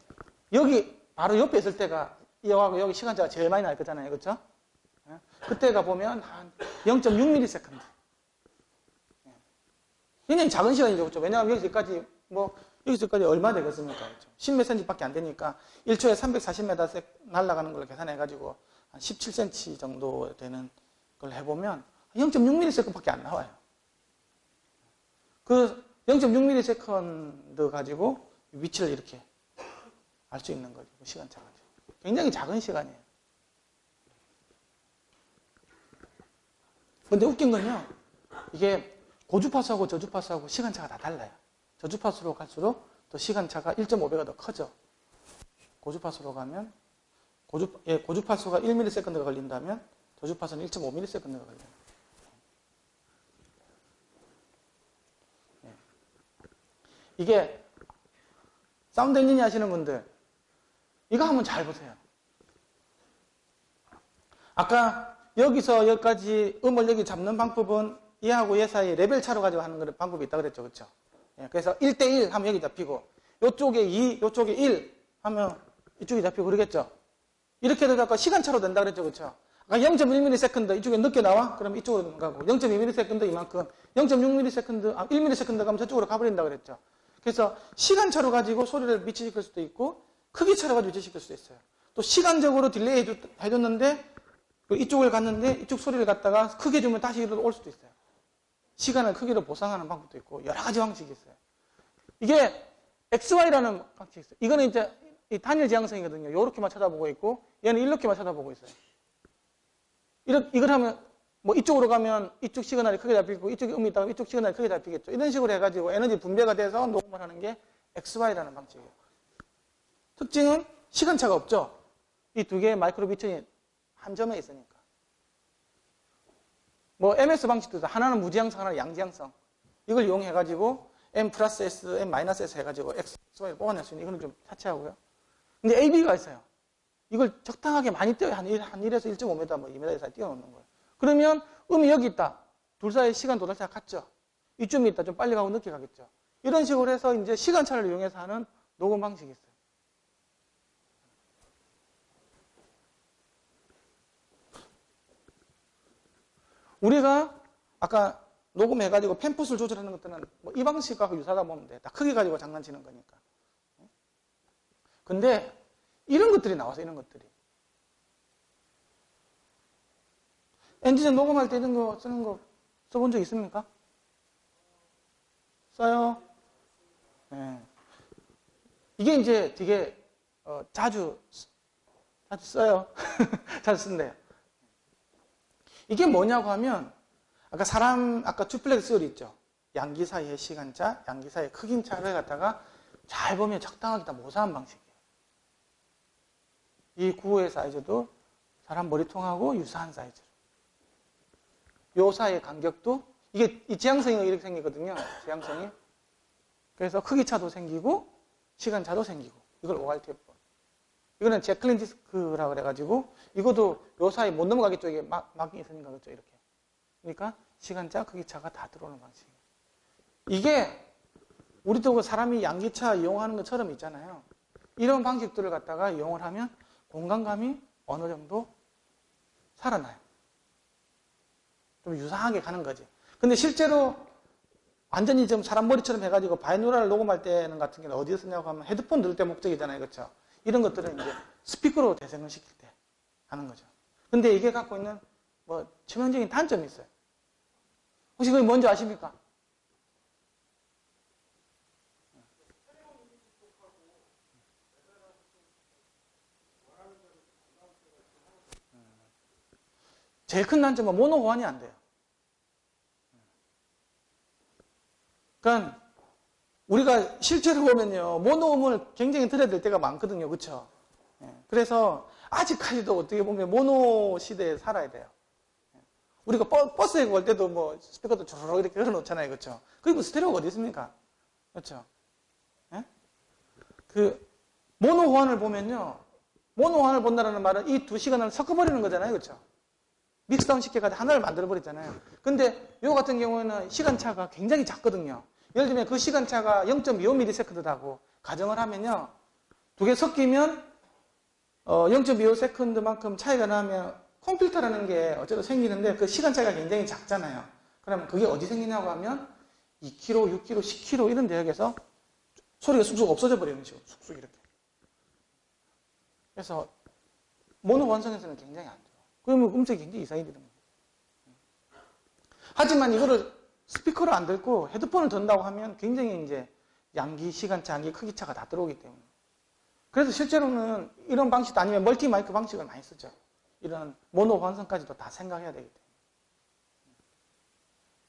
여기 바로 옆에 있을 때가 이하고 여기 시간차가 제일 많이 날 거잖아요. 그렇죠? 그때가 보면 한 0.6ms. 굉장히 작은 시간이죠. 그렇죠? 왜냐하면 여기까지 뭐 여기서까지 얼마 되겠습니까? 그렇죠? 10몇 cm밖에 안 되니까 1초에 340m 날아가는 걸 계산해가지고 한 17cm 정도 되는 걸 해보면 0.6ms밖에 안 나와요. 그 0.6ms 가지고 위치를 이렇게 알 수 있는 거죠. 시간차가. 굉장히 작은 시간이에요. 근데 웃긴 건요, 이게 고주파수하고 저주파수하고 시간차가 다 달라요. 저주파수로 갈수록 또 시간차가 1.5배가 더 커져. 고주파수로 가면, 고주파수가 1ms가 걸린다면, 저주파수는 1.5ms가 걸려요. 이게, 사운드 엔지니어 하시는 분들, 이거 한번 잘 보세요. 아까 여기서 여기까지 음을 여기 잡는 방법은 얘하고 얘 사이에 레벨 차로 가지고 하는 방법이 있다고 그랬죠. 그렇죠? 그래서 1대1 하면 여기 잡히고 이쪽에 2, 이쪽에 1 하면 이쪽이 잡히고 그러겠죠. 이렇게 해서 시간차로 된다 그랬죠. 그렇죠? 아까 0.1ms 이쪽에 늦게 나와? 그럼 이쪽으로 가고 0.2ms 이만큼 0.6ms, 1ms 가면 저쪽으로 가버린다 그랬죠. 그래서 시간차로 가지고 소리를 미치시킬 수도 있고 크기차로 가지고 미치시킬 수도 있어요. 또 시간적으로 딜레이 해줬는데 이쪽을 갔는데 이쪽 소리를 갖다가 크게 주면 다시 이리로 올 수도 있어요. 시간을 크기로 보상하는 방법도 있고 여러 가지 방식이 있어요. 이게 XY라는 방식이 있어요. 이거는 이제 단일 지향성이거든요. 이렇게만 쳐다보고 있고 얘는 이렇게만 쳐다보고 있어요. 이걸 하면 뭐 이쪽으로 가면 이쪽 시그널이 크게 잡히고 이쪽에 음이 있다가 이쪽 시그널이 크게 잡히겠죠. 이런 식으로 해가지고 에너지 분배가 돼서 녹음을 하는 게 XY라는 방식이에요. 특징은 시간차가 없죠. 이 두 개의 마이크로 비천이 한 점에 있으니까. 뭐 MS 방식도 있어요. 하나는 무지향성, 하나는 양지향성. 이걸 이용해가지고 M 플러스 S, M 마이너스 S 해가지고 X, Y를 뽑아낼 수 있는 이거는 좀 차치하고요. 근데 AB가 있어요. 이걸 적당하게 많이 띄워요. 한 1에서 1.5m, 뭐 2m 사이 띄워놓는 거예요. 그러면 음이 여기 있다. 둘 사이 시간 도달차가 같죠. 이쯤에 있다. 좀 빨리 가고 늦게 가겠죠. 이런 식으로 해서 이제 시간차를 이용해서 하는 녹음 방식이 있어요. 우리가 아까 녹음해가지고 펜풋을 조절하는 것들은 뭐 이 방식과 유사하다 보면 돼. 다 크게 가지고 장난치는 거니까. 근데 이런 것들이 나와서 이런 것들이. 엔지니어 녹음할 때 이런 거 쓰는 거 써본 적 있습니까? 써요? 네. 이게 이제 되게 자주 써요. 자주 쓴대요. 이게 뭐냐고 하면 아까 듀플렉스 소리 있죠. 양기 사이의 시간차, 양기 사이의 크기차를 갖다가 잘 보면 적당하게 다 모사한 방식이에요. 이 구호의 사이즈도 사람 머리통하고 유사한 사이즈로. 요 사이의 간격도 이게 이 지향성이 이렇게 생기거든요. 지향성이. 그래서 크기차도 생기고 시간차도 생기고 이걸 ORTF. 이거는 제클린 디스크라고 그래가지고 이것도 요 사이 못 넘어가기 쪽에 막이 있으니까 그렇죠. 이렇게. 그러니까 시간차, 크기차가 다 들어오는 방식이에요. 이게 우리도 사람이 양기차 이용하는 것처럼 있잖아요. 이런 방식들을 갖다가 이용을 하면 공간감이 어느 정도 살아나요. 좀 유사하게 가는 거지. 근데 실제로 완전히 좀 사람 머리처럼 해가지고 바이노랄 녹음할 때는 같은 경우는 어디에 쓰냐고 하면 헤드폰 넣을 때 목적이잖아요. 그렇죠? 이런 것들은 이제 스피커로 재생을 시킬 때 하는 거죠. 근데 이게 갖고 있는 뭐 치명적인 단점이 있어요. 혹시 그게 뭔지 아십니까? 제일 큰 단점은 모노 호환이 안 돼요. 그러니까 우리가 실제로 보면요, 모노음을 굉장히 들어야 될 때가 많거든요. 그렇죠? 그래서 아직까지도 어떻게 보면 모노 시대에 살아야 돼요. 우리가 버스에 올 때도 뭐 스피커도 조르륵 이렇게 걸어놓잖아요. 그렇죠? 그리고 스테레오가 어디 있습니까? 그렇죠? 그 모노 호환을 보면요, 모노 호환을 본다는 말은 이 두 시간을 섞어버리는 거잖아요. 그렇죠? 믹스다운 시켜가지고 하나를 만들어버렸잖아요. 근데 요 같은 경우에는 시간차가 굉장히 작거든요. 예를 들면 그 시간차가 0.25ms라고 가정을 하면요. 두 개 섞이면 0.25s만큼 차이가 나면 컴퓨터라는 게 어쨌든 생기는데 그 시간차가 굉장히 작잖아요. 그러면 그게 어디 생기냐고 하면 2km, 6km, 10km 이런 대역에서 소리가 쑥쑥 없어져 버리는 식으로 쑥쑥 이렇게. 그래서 모노 완성에서는 굉장히 안 좋아. 그러면 음색이 굉장히 이상이 되는 거예요. 하지만 이거를 스피커로 안 듣고 헤드폰을 든다고 하면 굉장히 이제 양기, 시간차, 양기, 크기차가 다 들어오기 때문에. 그래서 실제로는 이런 방식 아니면 멀티 마이크 방식을 많이 쓰죠. 이런 모노 완성까지도 다 생각해야 되기 때문에.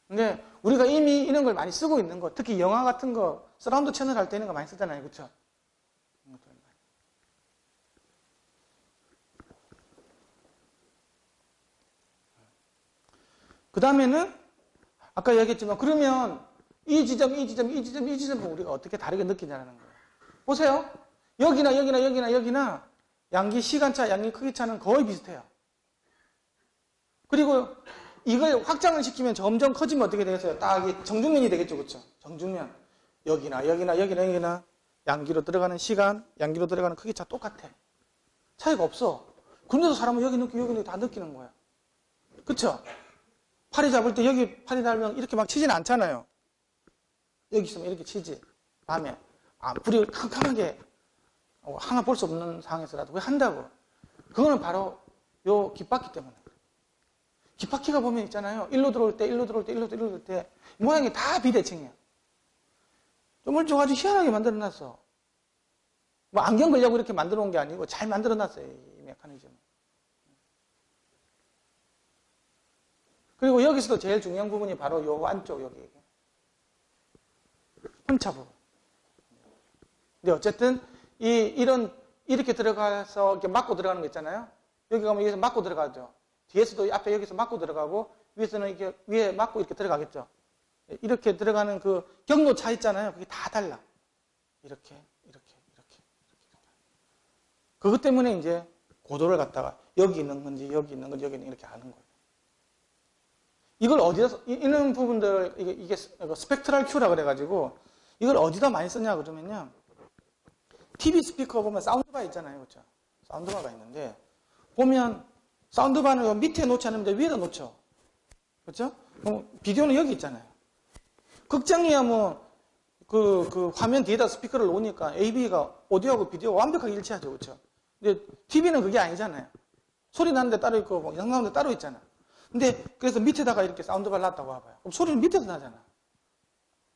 근데 우리가 이미 이런 걸 많이 쓰고 있는 거, 특히 영화 같은 거, 서라운드 채널 할 때 이런 거 많이 쓰잖아요. 그렇죠? 그 다음에는 아까 얘기했지만 그러면 이 지점 우리가 어떻게 다르게 느끼냐는 거예요. 보세요. 여기나 양기 시간차, 양기 크기차는 거의 비슷해요. 그리고 이걸 확장을 시키면 점점 커지면 어떻게 되겠어요? 딱 정중면이 되겠죠. 그렇죠? 정중면. 여기나 양기로 들어가는 시간, 양기로 들어가는 크기차 똑같아. 차이가 없어. 그런데도 사람은 여기 느끼고 다 느끼는 거야. 그렇죠? 파리 잡을 때 여기 파리 달면 이렇게 막 치지는 않잖아요. 여기 있으면 이렇게 치지. 밤에. 불이 캄캄하게 하나 볼 수 없는 상황에서라도 왜 한다고? 그거는 바로 요 깃바퀴 때문에. 깃바퀴가 보면 있잖아요. 일로 들어올 때 모양이 다 비대칭이야. 좀 아주 희한하게 만들어놨어. 뭐 안경 걸려고 이렇게 만들어 놓은 게 아니고 잘 만들어놨어요. 이 메커니즘은. 그리고 여기서도 제일 중요한 부분이 바로 요 안쪽 여기 혼차 부분. 근데 어쨌든 이렇게 들어가서 이렇게 막고 들어가는 거 있잖아요. 여기 가면 여기서 막고 들어가죠. 뒤에서도 앞에 여기서 막고 들어가고 위에서는 이렇게 위에 막고 이렇게 들어가겠죠. 이렇게 들어가는 그 경로 차 있잖아요. 그게 다 달라. 이렇게. 그것 때문에 이제 고도를 갖다가 여기 있는 건지 이렇게 아는 거예요. 이걸 어디서 이런 부분들 이게 스펙트럴 큐라 그래가지고 이걸 어디다 많이 쓰냐 그러면요. TV 스피커 보면 사운드바 있잖아요. 그렇죠? 사운드바가 있는데 보면 사운드바는 밑에 놓지 않는데 위에다 놓죠. 그렇죠? 비디오는 여기 있잖아요. 극장이야 그 화면 뒤에다 스피커를 놓으니까 AV가 오디오하고 비디오가 완벽하게 일치하죠. 그렇죠? 근데 TV는 그게 아니잖아요. 소리 나는데 따로 있고 영상 나는데 따로 있잖아. 근데 그래서 밑에다가 이렇게 사운드바를 놨다고 봐봐요. 그럼 소리는 밑에서 나잖아.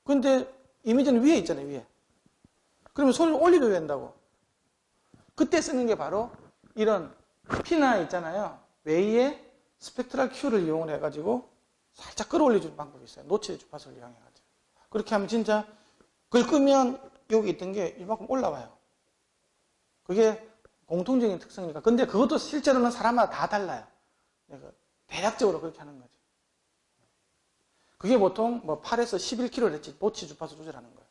근데 이미지는 위에 있잖아요. 위에. 그러면 소리를 올리려야 된다고. 그때 쓰는 게 바로 이런 피나 있잖아요. 웨이의 스펙트럴 큐를 이용을 해가지고 살짝 끌어올려주는 방법이 있어요. 노치 주파수를 이용해가지고. 그렇게 하면 진짜 그걸 끄면 여기 있던 게 이만큼 올라와요. 그게 공통적인 특성이니까. 근데 그것도 실제로는 사람마다 다 달라요. 대략적으로 그렇게 하는 거죠. 그게 보통 8에서 11kHz 노치 주파수 조절하는 거예요.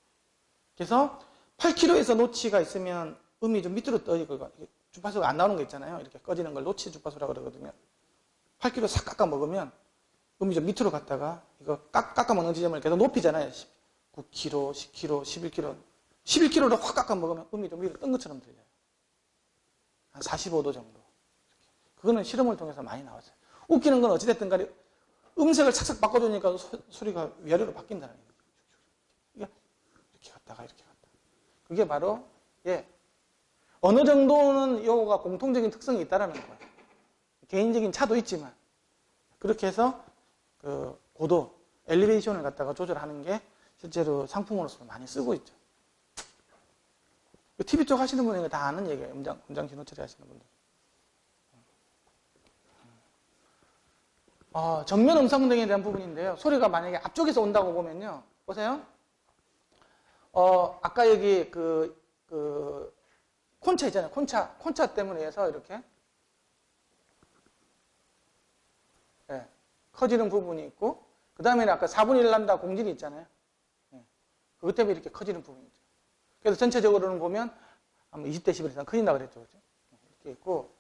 그래서 8kHz에서 노치가 있으면 음이 좀 밑으로 떠지고 주파수가 안 나오는 거 있잖아요. 이렇게 꺼지는 걸 노치 주파수라고 그러거든요. 8kHz 싹 깎아 먹으면 음이 좀 밑으로 갔다가 이거 깎아 먹는 지점을 계속 높이잖아요. 9kHz, 10kHz, 11kHz. 11kHz로 확 깎아 먹으면 음이 좀 위로 뜬 것처럼 들려요. 한 45도 정도. 그거는 실험을 통해서 많이 나왔어요. 웃기는 건 어찌됐든 간에 음색을 착착 바꿔주니까 소리가 위아래로 바뀐다는 거예요. 이렇게 갔다가. 그게 바로, 어느 정도는 요거가 공통적인 특성이 있다라는 거예요. 개인적인 차도 있지만. 그렇게 해서 그 고도, 엘리베이션을 갖다가 조절하는 게 실제로 상품으로서 많이 쓰고 있죠. TV 쪽 하시는 분이 다 아는 얘기예요. 음장 신호 처리 하시는 분들. 정면 음성 등에 대한 부분인데요. 소리가 만약에 앞쪽에서 온다고 보면요. 보세요. 아까 여기 콘차 있잖아요. 콘차 때문에 해서 이렇게 커지는 부분이 있고, 그 다음에는 아까 4분의 1 람다 공질이 있잖아요. 그것 때문에 이렇게 커지는 부분이 있죠. 그래서 전체적으로는 보면 아마 20dB 이상 커진다고 그랬죠. 그죠? 이렇게 있고,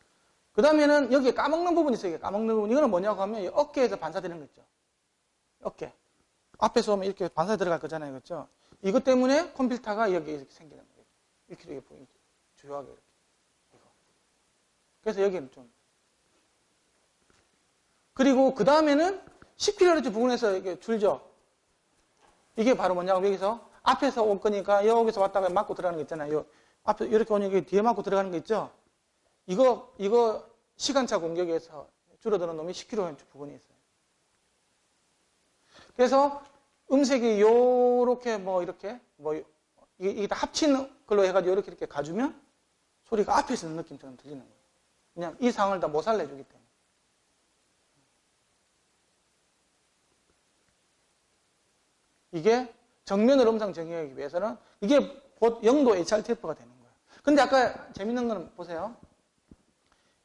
그 다음에는 여기에 까먹는 부분이 있어요. 까먹는 부분. 이거는 뭐냐고 하면 이 어깨에서 반사되는 거 있죠. 어깨. 앞에서 오면 이렇게 반사 들어갈 거잖아요. 그렇죠? 이것 때문에 컴퓨터가 여기 이렇게 생기는 거예요. 이렇게 보이죠. 주요하게 이렇게. 이거. 그래서 여기는 좀. 그리고 그 다음에는 10kHz 부분에서 이게 줄죠. 이게 바로 뭐냐고 여기서 앞에서 올 거니까 여기서 왔다가 맞고 들어가는 거 있잖아요. 앞에 이렇게 오니까 뒤에 맞고 들어가는 거 있죠? 이거 시간차 공격에서 줄어드는 놈이 10km 부근이 있어요. 그래서 음색이 요렇게 이렇게 이게 다 합친 걸로 해가지고 이렇게 가주면 소리가 앞에서 있는 느낌처럼 들리는 거예요. 그냥 이 상황을 다 모살을 해주기 때문에. 이게 정면으로 음성 정의하기 위해서는 이게 곧 영도 HRTF가 되는 거예요. 근데 아까 재밌는 거는 보세요.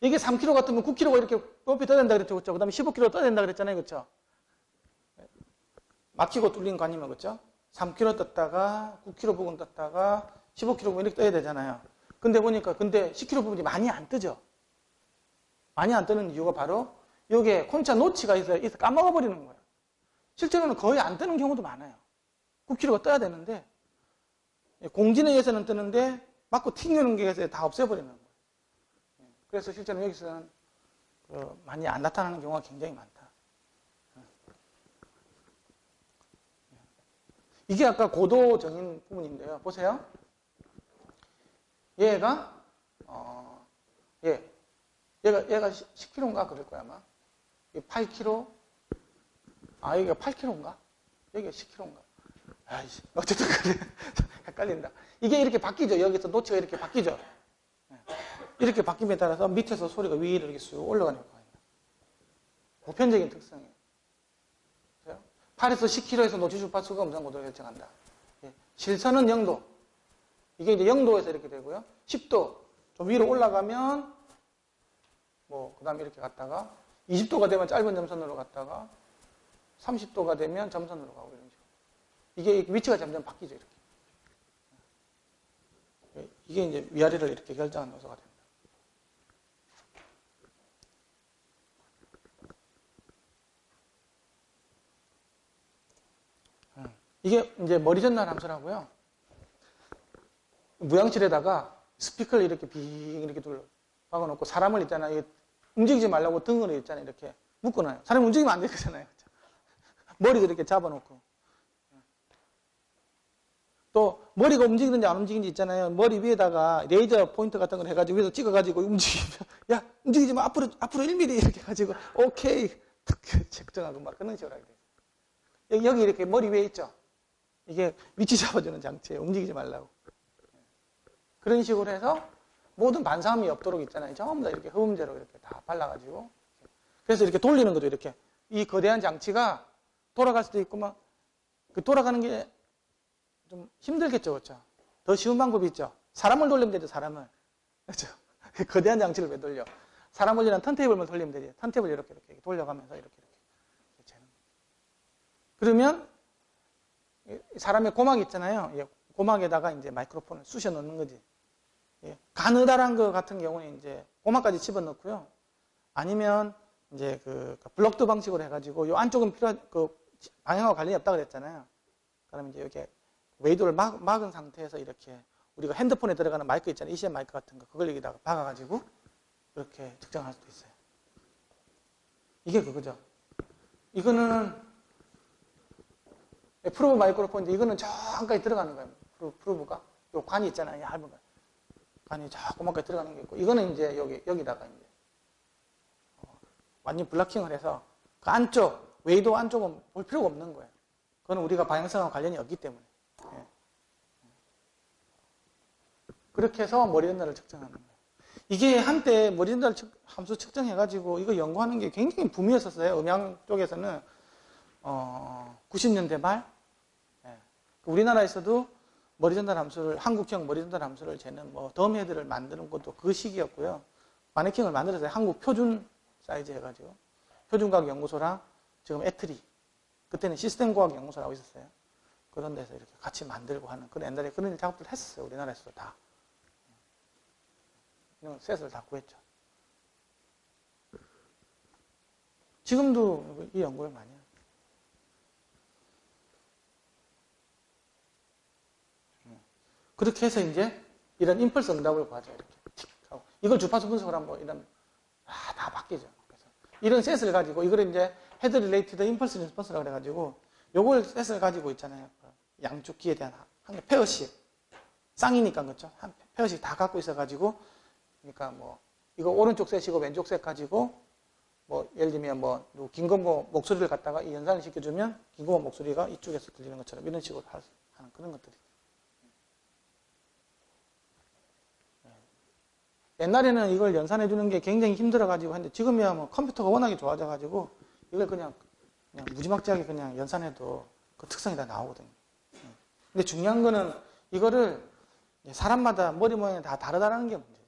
이게 3kg 같으면 9kg가 이렇게 높이 떠야 된다 그랬죠. 그렇죠? 그 다음에 15kg 떠야 된다 그랬잖아요. 그렇죠? 막히고 뚫린 관이면 그렇죠? 3kg 떴다가 9kg 부분 떴다가 15kg 부분 이렇게 떠야 되잖아요. 근데 보니까 10kg 부분이 많이 안 뜨죠. 많이 안 뜨는 이유가 바로 여기에 콘차 노치가 있어서 까먹어 버리는 거예요. 실제로는 거의 안 뜨는 경우도 많아요. 9kg가 떠야 되는데 공진에 의해서는 뜨는데 맞고 튕기는 게 있어서 다 없애버리는 거예요. 그래서 실제로 여기서는 많이 안 나타나는 경우가 굉장히 많다. 이게 아까 고도 정인 부분인데요. 보세요. 얘가 10kg인가 그럴 거야 아마. 8kg. 여기가 8kg인가? 여기가 10kg인가? 아이씨, 어쨌든 그래. 헷갈린다. 이게 이렇게 바뀌죠. 여기서 노치가 이렇게 바뀌죠. 이렇게 바뀜에 따라서 밑에서 소리가 위로 이렇게 쑥 올라가는 거예요. 보편적인 특성이에요. 8에서 10km에서 노치 주파수가 음성 고도를 결정한다. 실선은 0도. 이게 이제 0도에서 이렇게 되고요. 10도. 좀 위로 올라가면, 그 다음에 이렇게 갔다가, 20도가 되면 짧은 점선으로 갔다가, 30도가 되면 점선으로 가고 이런 식으로. 이게 위치가 점점 바뀌죠, 이렇게. 이게 이제 위아래를 이렇게 결정하는 요소가 됩니다. 이게 이제 머리 전달 함수라고요. 무향실에다가 스피커를 이렇게 빙 이렇게 박아놓고 사람을 있잖아요. 움직이지 말라고 등으로 있잖아요. 이렇게 묶어놔요. 사람이 움직이면 안 되거든요. 머리도 이렇게 잡아놓고. 또 머리가 움직이는지 안 움직이는지 있잖아요. 머리 위에다가 레이저 포인트 같은 걸 해가지고 위에서 찍어가지고 움직이면 야 움직이지 마 앞으로 1mm 이렇게 가지고 오케이 탁 측정하고 막 그런 식으로 하게 돼요. 여기 이렇게 머리 위에 있죠. 이게 위치 잡아주는 장치예요. 움직이지 말라고. 그런 식으로 해서 모든 반사음이 없도록 있잖아요. 전부 다 이렇게 흡음재로 이렇게 다 발라가지고. 그래서 이렇게 돌리는 거죠. 이렇게. 이 거대한 장치가 돌아갈 수도 있고 막, 돌아가는 게 좀 힘들겠죠. 그렇죠? 더 쉬운 방법이 있죠. 사람을 돌리면 되죠. 사람을. 그렇죠? 거대한 장치를 왜 돌려? 사람을 돌리는 턴테이블만 돌리면 되지. 턴테이블 이렇게 돌려가면서 이렇게 재는. 그러면 사람의 고막 있잖아요. 고막에다가 이제 마이크로폰을 쑤셔 넣는 거지. 가느다란 거 같은 경우는 이제 고막까지 집어넣고요. 아니면 이제 블럭드 방식으로 해가지고 요 안쪽은 방향하고 관련이 없다 그랬잖아요. 그러면 이제 이렇게 웨이도를 막은 상태에서 이렇게 우리가 핸드폰에 들어가는 마이크 있잖아요. ECM 마이크 같은 거. 그걸 여기다가 박아가지고 이렇게 측정할 수도 있어요. 이게 그거죠. 이거는 프로브 마이크로폰인데 이거는 저까지 들어가는 거예요. 프로브가. 요 관이 있잖아요. 얇은 거. 관이 조그맣게 들어가는 게 있고 이거는 이제 여기다가 이제 완전 블락킹을 해서 그 안쪽, 웨이도 안쪽은 볼 필요가 없는 거예요. 그건 우리가 방향성과 관련이 없기 때문에. 그렇게 해서 머리 전달을 측정하는 거예요. 이게 한때 머리 전달 함수 측정해가지고 이거 연구하는 게 굉장히 붐이었었어요. 음향 쪽에서는 90년대 말 우리나라에서도 머리 전달 함수를 한국형 머리 전달 함수를 재는 덤헤드를 만드는 것도 그 시기였고요. 마네킹을 만들어서 한국 표준 사이즈 해가지고 표준과학 연구소랑 지금 애트리 그때는 시스템과학 연구소라고 있었어요. 그런 데서 이렇게 같이 만들고 하는 그런 옛날에 그런 작업들을 했었어요. 우리나라에서도 다. 이런 셋을 다 구했죠. 지금도 이 연구를 많이 해요. 그렇게 해서 이제 이런 임펄스 응답을 구하죠. 이렇게 틱 하고 이걸 주파수 분석을 하면 이런 다 바뀌죠. 그래서 이런 셋을 가지고 이걸 이제 헤드 릴레이티드 임펄스 리스폰스라고 그래가지고 요걸 셋을 가지고 있잖아요. 양쪽 귀에 대한 한 페어씩 쌍이니까 그렇죠. 한 페어씩 다 갖고 있어가지고 그러니까 뭐 이거 오른쪽 셋이고 왼쪽 셋 가지고 뭐 예를 들면 뭐 김건모 목소리를 갖다가 이 연산을 시켜주면 김건모 목소리가 이쪽에서 들리는 것처럼 이런 식으로 하는 그런 것들이. 옛날에는 이걸 연산해 주는 게 굉장히 힘들어가지고 했는데 지금이야 뭐 컴퓨터가 워낙에 좋아져가지고 이걸 그냥 무지막지하게 그냥 연산해도 그 특성이 다 나오거든요. 근데 중요한 거는 이거를 사람마다 머리 모양이 다 다르다는 게 문제예요.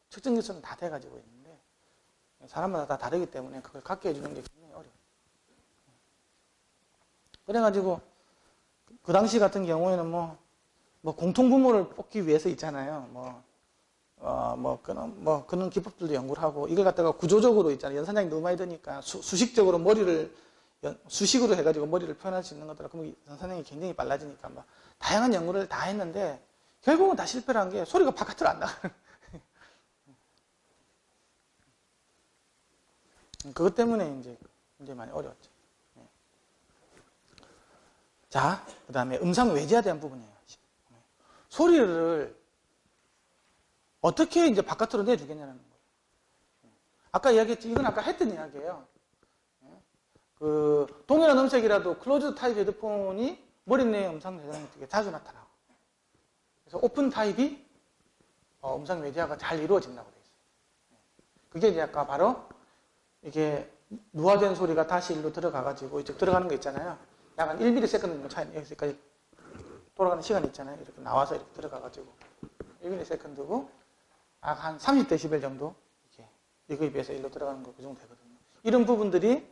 측정 기술은 다 돼가지고 있는데 사람마다 다 다르기 때문에 그걸 갖게 해주는 게 굉장히 어려워요. 그래가지고 그 당시 같은 경우에는 뭐 공통분모를 뽑기 위해서 있잖아요. 그런 기법들도 연구를 하고, 이걸 갖다가 구조적으로 있잖아요. 연산량이 너무 많이 드니까 수식적으로 수식으로 해가지고 머리를 표현할 수 있는 것들, 그러면 연산량이 굉장히 빨라지니까 막 다양한 연구를 다 했는데, 결국은 다 실패를 한 게 소리가 바깥으로 안 나가는. 그것 때문에 이제 굉장히 많이 어려웠죠. 자, 그 다음에 음성 외제에 대한 부분이에요. 소리를 어떻게 이제 바깥으로 내주겠냐는 거예요. 아까 이야기했지, 이건 아까 했던 이야기예요. 그 동일한 음색이라도 클로즈 타입 헤드폰이 머리 내 음성 저장이 되게 자주 나타나고, 그래서 오픈 타입이 음성 외제화가 잘 이루어진다고 되어 있어요. 그게 이제 아까 바로 이게 누화된 소리가 다시 일로 들어가가지고 이쪽 들어가는 거 있잖아요. 약 한 1ms 정도 차이, 여기까지 돌아가는 시간이 있잖아요. 이렇게 나와서 이렇게 들어가가지고 1ms고 한 30dB 정도 이렇게 이거에 비해서 일로 들어가는 거 그 정도 되거든요. 이런 부분들이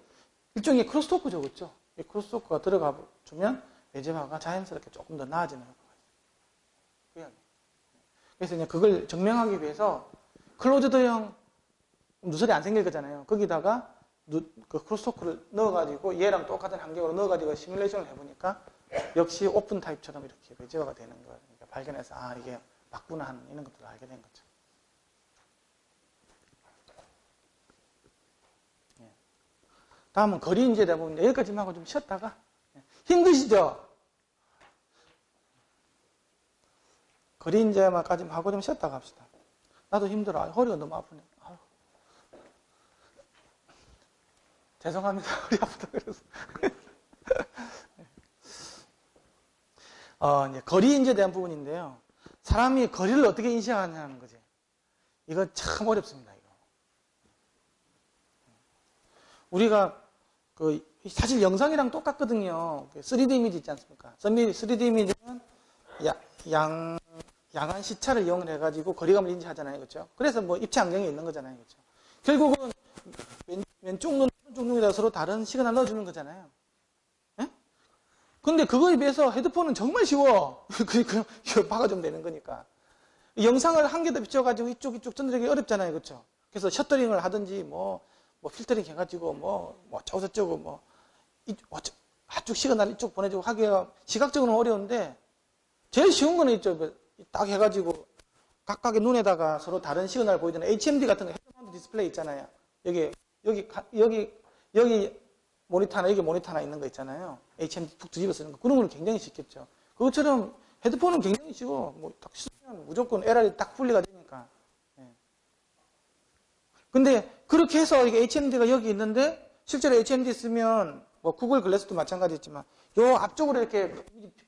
일종의 크로스토크죠, 그렇죠? 이 크로스토크가 들어가 주면 외제화가 자연스럽게 조금 더 나아지는 효과가 있어요. 그래서 이제 그걸 증명하기 위해서 클로즈드형 누설이 안 생길 거잖아요. 거기다가 그 크로스토크를 넣어가지고 얘랑 똑같은 환경으로 넣어가지고 시뮬레이션을 해보니까 역시 오픈 타입처럼 이렇게 외제화가 되는 걸 발견해서 이게 맞구나 하는 이런 것들을 알게 된 거죠. 다음은 거리 인재다 보면 여기까지만 하고 좀 쉬었다가, 힘드시죠? 거리 인재만까지 하고 좀 쉬었다가 합시다. 나도 힘들어. 허리가 너무 아프네. 죄송합니다. 허리 아프다 그래서. 이제 거리 인재에 대한 부분인데요. 사람이 거리를 어떻게 인식하냐는 거지. 이거 참 어렵습니다, 이거. 우리가 사실 영상이랑 똑같거든요. 3D 이미지 있지 않습니까? 3D 이미지는 양한 시차를 이용해가지고 거리감을 인지하잖아요, 그렇죠? 그래서 뭐 입체 안경이 있는 거잖아요, 그렇죠? 결국은 왼쪽 눈, 오른쪽 눈에다 서로 다른 시그널 넣어주는 거잖아요. 예? 근데 그거에 비해서 헤드폰은 정말 쉬워. 그냥 박아주면 되는 거니까. 영상을 한 개 더 비춰가지고 이쪽 전달하기 어렵잖아요, 그렇죠? 그래서 셔터링을 하든지 뭐 필터링 해가지고 저쩌고 한쪽 시그널 이쪽 보내주고 하기가 시각적으로는 어려운데, 제일 쉬운 거는 있죠. 딱 해가지고 각각의 눈에다가 서로 다른 시그널 보여주는 HMD 같은 거, 헤드마운트 디스플레이 있잖아요. 여기 모니터 하나, 여기 모니터 하나 있는 거 있잖아요. HMD 푹 뒤집어 쓰는 거. 그런 건 굉장히 쉽겠죠. 그것처럼 헤드폰은 굉장히 쉬워. 딱 쓰면 무조건 LR이 딱 분리가 되니까. 근데 그렇게 해서 이게 HMD가 여기 있는데, 실제로 HMD 쓰면 구글 글래스도 마찬가지지만 요 앞쪽으로 이렇게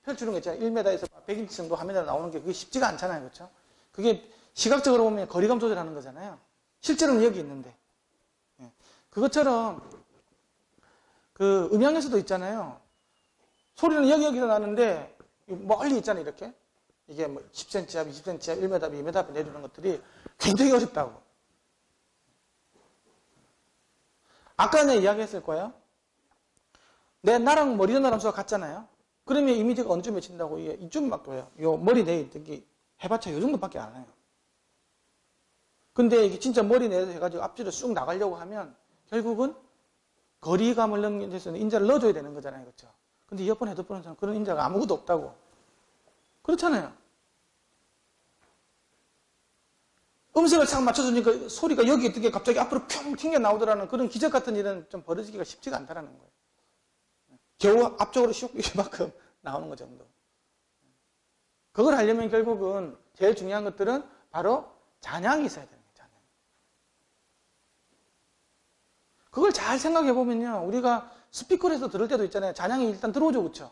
펼치는 거 있잖아요. 1m에서 100인치 정도 화면에 나오는 게 그게 쉽지가 않잖아요, 그렇죠? 그게 시각적으로 보면 거리감 조절하는 거잖아요. 실제로는 여기 있는데. 그것처럼 그 음향에서도 있잖아요. 소리는 여기서 나는데 멀리 있잖아요, 이렇게. 이게 10cm 앞, 20cm 앞, 1m 앞, 2m 앞에 내주는 것들이 굉장히 어렵다고. 아까 내가 이야기했을 거예요. 나랑 머리 전달함 수가 같잖아요. 그러면 이미지가 어느 쯤 맺힌다고? 이쯤밖에 와요. 요 머리 내에 있던 게 해봤자 요 정도밖에 안 와요. 근데 이게 진짜 머리 내에서 해가지고 앞뒤로 쑥 나가려고 하면 결국은 거리감을 넣는 데서는 인자를 넣어줘야 되는 거잖아요, 그렇죠? 근데 이어폰, 헤드폰에서는 그런 인자가 아무것도 없다고. 그렇잖아요. 음색을 딱 맞춰주니까 소리가 여기 있던 게 갑자기 앞으로 평 튕겨 나오더라는 그런 기적 같은 일은 좀 벌어지기가 쉽지가 않다라는 거예요. 겨우 앞쪽으로 슉 이만큼 나오는 거 정도. 그걸 하려면 결국은 제일 중요한 것들은 바로 잔향이 있어야 되는 거예요. 잔향. 그걸 잘 생각해 보면요, 우리가 스피커에서 들을 때도 있잖아요. 잔향이 일단 들어오죠, 그렇죠?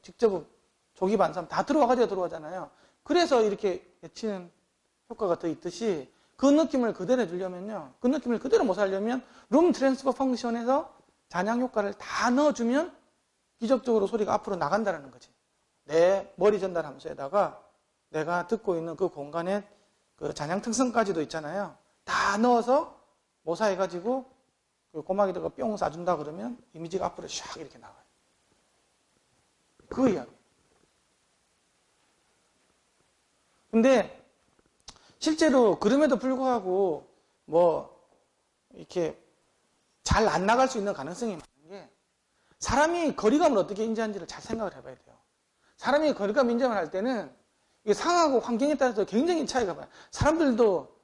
직접 조기 반사음 다 들어와가지고 들어오잖아요. 그래서 이렇게 외치는 효과가 더 있듯이 그 느낌을 그대로 해주려면요, 그 느낌을 그대로 못 살려면 룸 트랜스퍼 펑션에서 잔향 효과를 다 넣어주면 기적적으로 소리가 앞으로 나간다는 거지. 내 머리 전달 함수에다가 내가 듣고 있는 그 공간의 그 잔향 특성까지도 있잖아요. 다 넣어서 모사해가지고 그 고막에다가 뿅 쏴준다 그러면 이미지가 앞으로 샥 이렇게 나와요. 그 이야기. 근데 실제로 그럼에도 불구하고 뭐 이렇게 잘 안 나갈 수 있는 가능성이 많은 게, 사람이 거리감을 어떻게 인지하는지를 잘 생각을 해봐야 돼요. 사람이 거리감 인정을 할 때는 이게 상황하고 환경에 따라서 굉장히 차이가 나요. 사람들도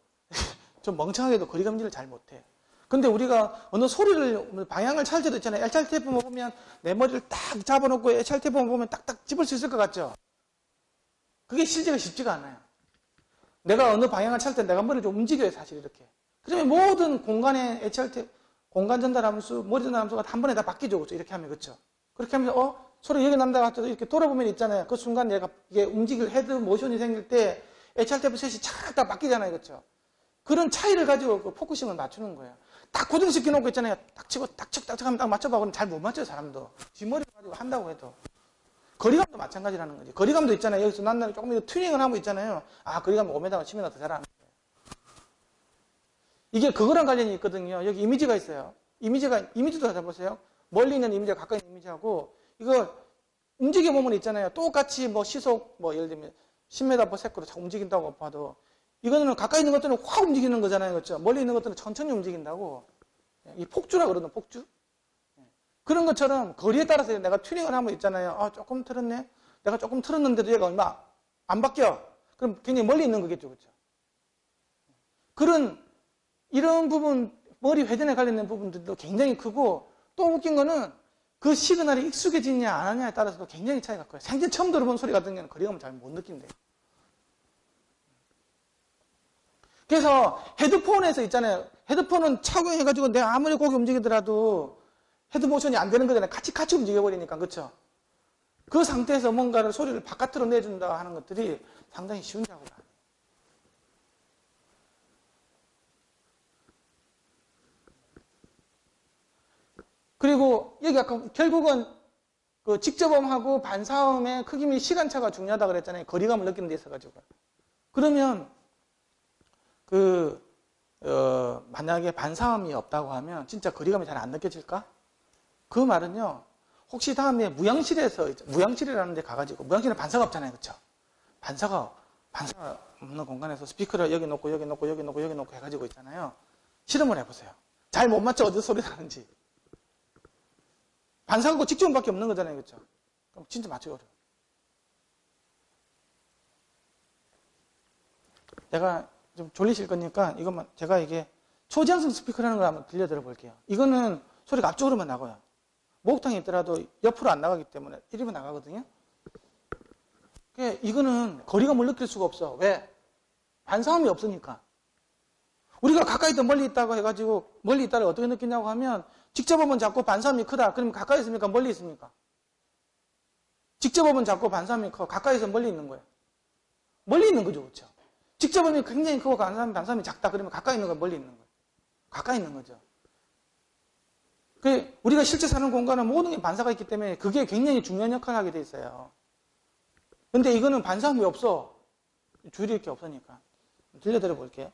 좀 멍청하게도 거리감 인지를 잘 못해. 근데 우리가 어느 소리를 방향을 찾을 때도 있잖아요. HR 테이프만 보면 내 머리를 딱 잡아놓고 HR 테이프만 보면 딱딱 집을 수 있을 것 같죠? 그게 실제가 쉽지가 않아요. 내가 어느 방향을 찾을 때 내가 머리를 좀 움직여요, 사실 이렇게. 그러면 모든 공간의 HR 테이프, 공간 전달 함수, 머리 전달 함수가 한 번에 다 바뀌죠, 그렇죠? 이렇게 하면, 그렇죠? 그렇게 하면서 소리 여기 난다 같아도 이렇게 돌아보면 있잖아요. 그 순간 얘가 이게 움직일 헤드 모션이 생길 때 HR 테이프 셋이 착 다 바뀌잖아요, 그렇죠? 그런 차이를 가지고 그 포커싱을 맞추는 거예요. 딱 고정시켜 놓고 있잖아요. 딱 치고 딱측 하면 딱 맞춰봐. 그러면 잘 못 맞춰요, 사람도. 뒷머리 가지고 한다고 해도. 거리감도 마찬가지라는 거지. 거리감도 있잖아요. 여기서 난나는 조금 더 튜닝을 하면 있잖아요. 아, 거리감 5m, 10m 더 잘하는 거예요. 이게 그거랑 관련이 있거든요. 여기 이미지가 있어요. 이미지도 찾아보세요. 멀리 있는 이미지와 가까이 있는 이미지하고, 이거 움직여보면 있잖아요. 똑같이 뭐 시속, 뭐 예를 들면 10m/s로 자꾸 움직인다고 봐도, 이거는 가까이 있는 것들은 확 움직이는 거잖아요. 그렇죠? 멀리 있는 것들은 천천히 움직인다고. 이 폭주라 그러는 폭주? 그런 것처럼 거리에 따라서 내가 튜닝을 하면 있잖아요. 아, 조금 틀었네. 내가 조금 틀었는데도 얘가 얼마 안 바뀌어. 그럼 굉장히 멀리 있는 거겠죠. 그렇죠? 이런 부분, 머리 회전에 관련된 부분들도 굉장히 크고, 또 웃긴 거는 그 시그널이 익숙해지냐 안 하냐에 따라서도 굉장히 차이가 커요. 생전 처음 들어본 소리 같은 경우는 거리감을 잘 못 느낀대요. 그래서 헤드폰에서 있잖아요. 헤드폰은 착용해가지고 내가 아무리 고개 움직이더라도 헤드 모션이 안 되는 거잖아요. 같이 움직여버리니까. 그렇죠? 그 상태에서 뭔가를 소리를 바깥으로 내준다 하는 것들이 상당히 쉬운 작업이 아니에요. 그리고 여기 아까 결국은 그 직접음하고 반사음의 크기 및 시간차가 중요하다 그랬잖아요. 거리감을 느끼는 데 있어가지고. 그러면 만약에 반사음이 없다고 하면 진짜 거리감이 잘 안 느껴질까? 그 말은요, 혹시 다음에 무향실이라는 데 가가지고, 무향실은 반사가 없잖아요. 그쵸? 반사가 없는 공간에서 스피커를 여기 놓고 해가지고 있잖아요. 실험을 해보세요. 잘 못 맞춰 어디서 소리 나는지. 반사하고 직접음밖에 없는 거잖아요. 그쵸? 그럼 진짜 맞추기 어려워요. 내가 좀 졸리실 거니까 이것만, 제가 이게 초지향성 스피커라는 걸 한번 들려드려 볼게요. 이거는 소리가 앞쪽으로만 나가요. 목욕탕에 있더라도 옆으로 안 나가기 때문에 이리만 나가거든요. 이거는 거리감을 느낄 수가 없어. 왜? 반사음이 없으니까. 우리가 가까이 있다 멀리 있다고 해가지고 멀리 있다를 어떻게 느끼냐고 하면, 직접 보면 자꾸 반사음이 크다. 그러면 가까이 있습니까? 멀리 있습니까? 직접 보면 자꾸 반사음이 커. 가까이서 멀리 있는 거예요. 멀리 있는 거죠. 그렇죠? 직접 보면 굉장히 크고 반사음이 작다. 그러면 가까이 있는 거야, 멀리 있는 거예요? 가까이 있는 거죠. 우리가 실제 사는 공간은 모든 게 반사가 있기 때문에 그게 굉장히 중요한 역할을 하게 돼 있어요. 근데 이거는 반사음이 없어. 줄이 이렇게 없으니까. 들려드려 볼게요.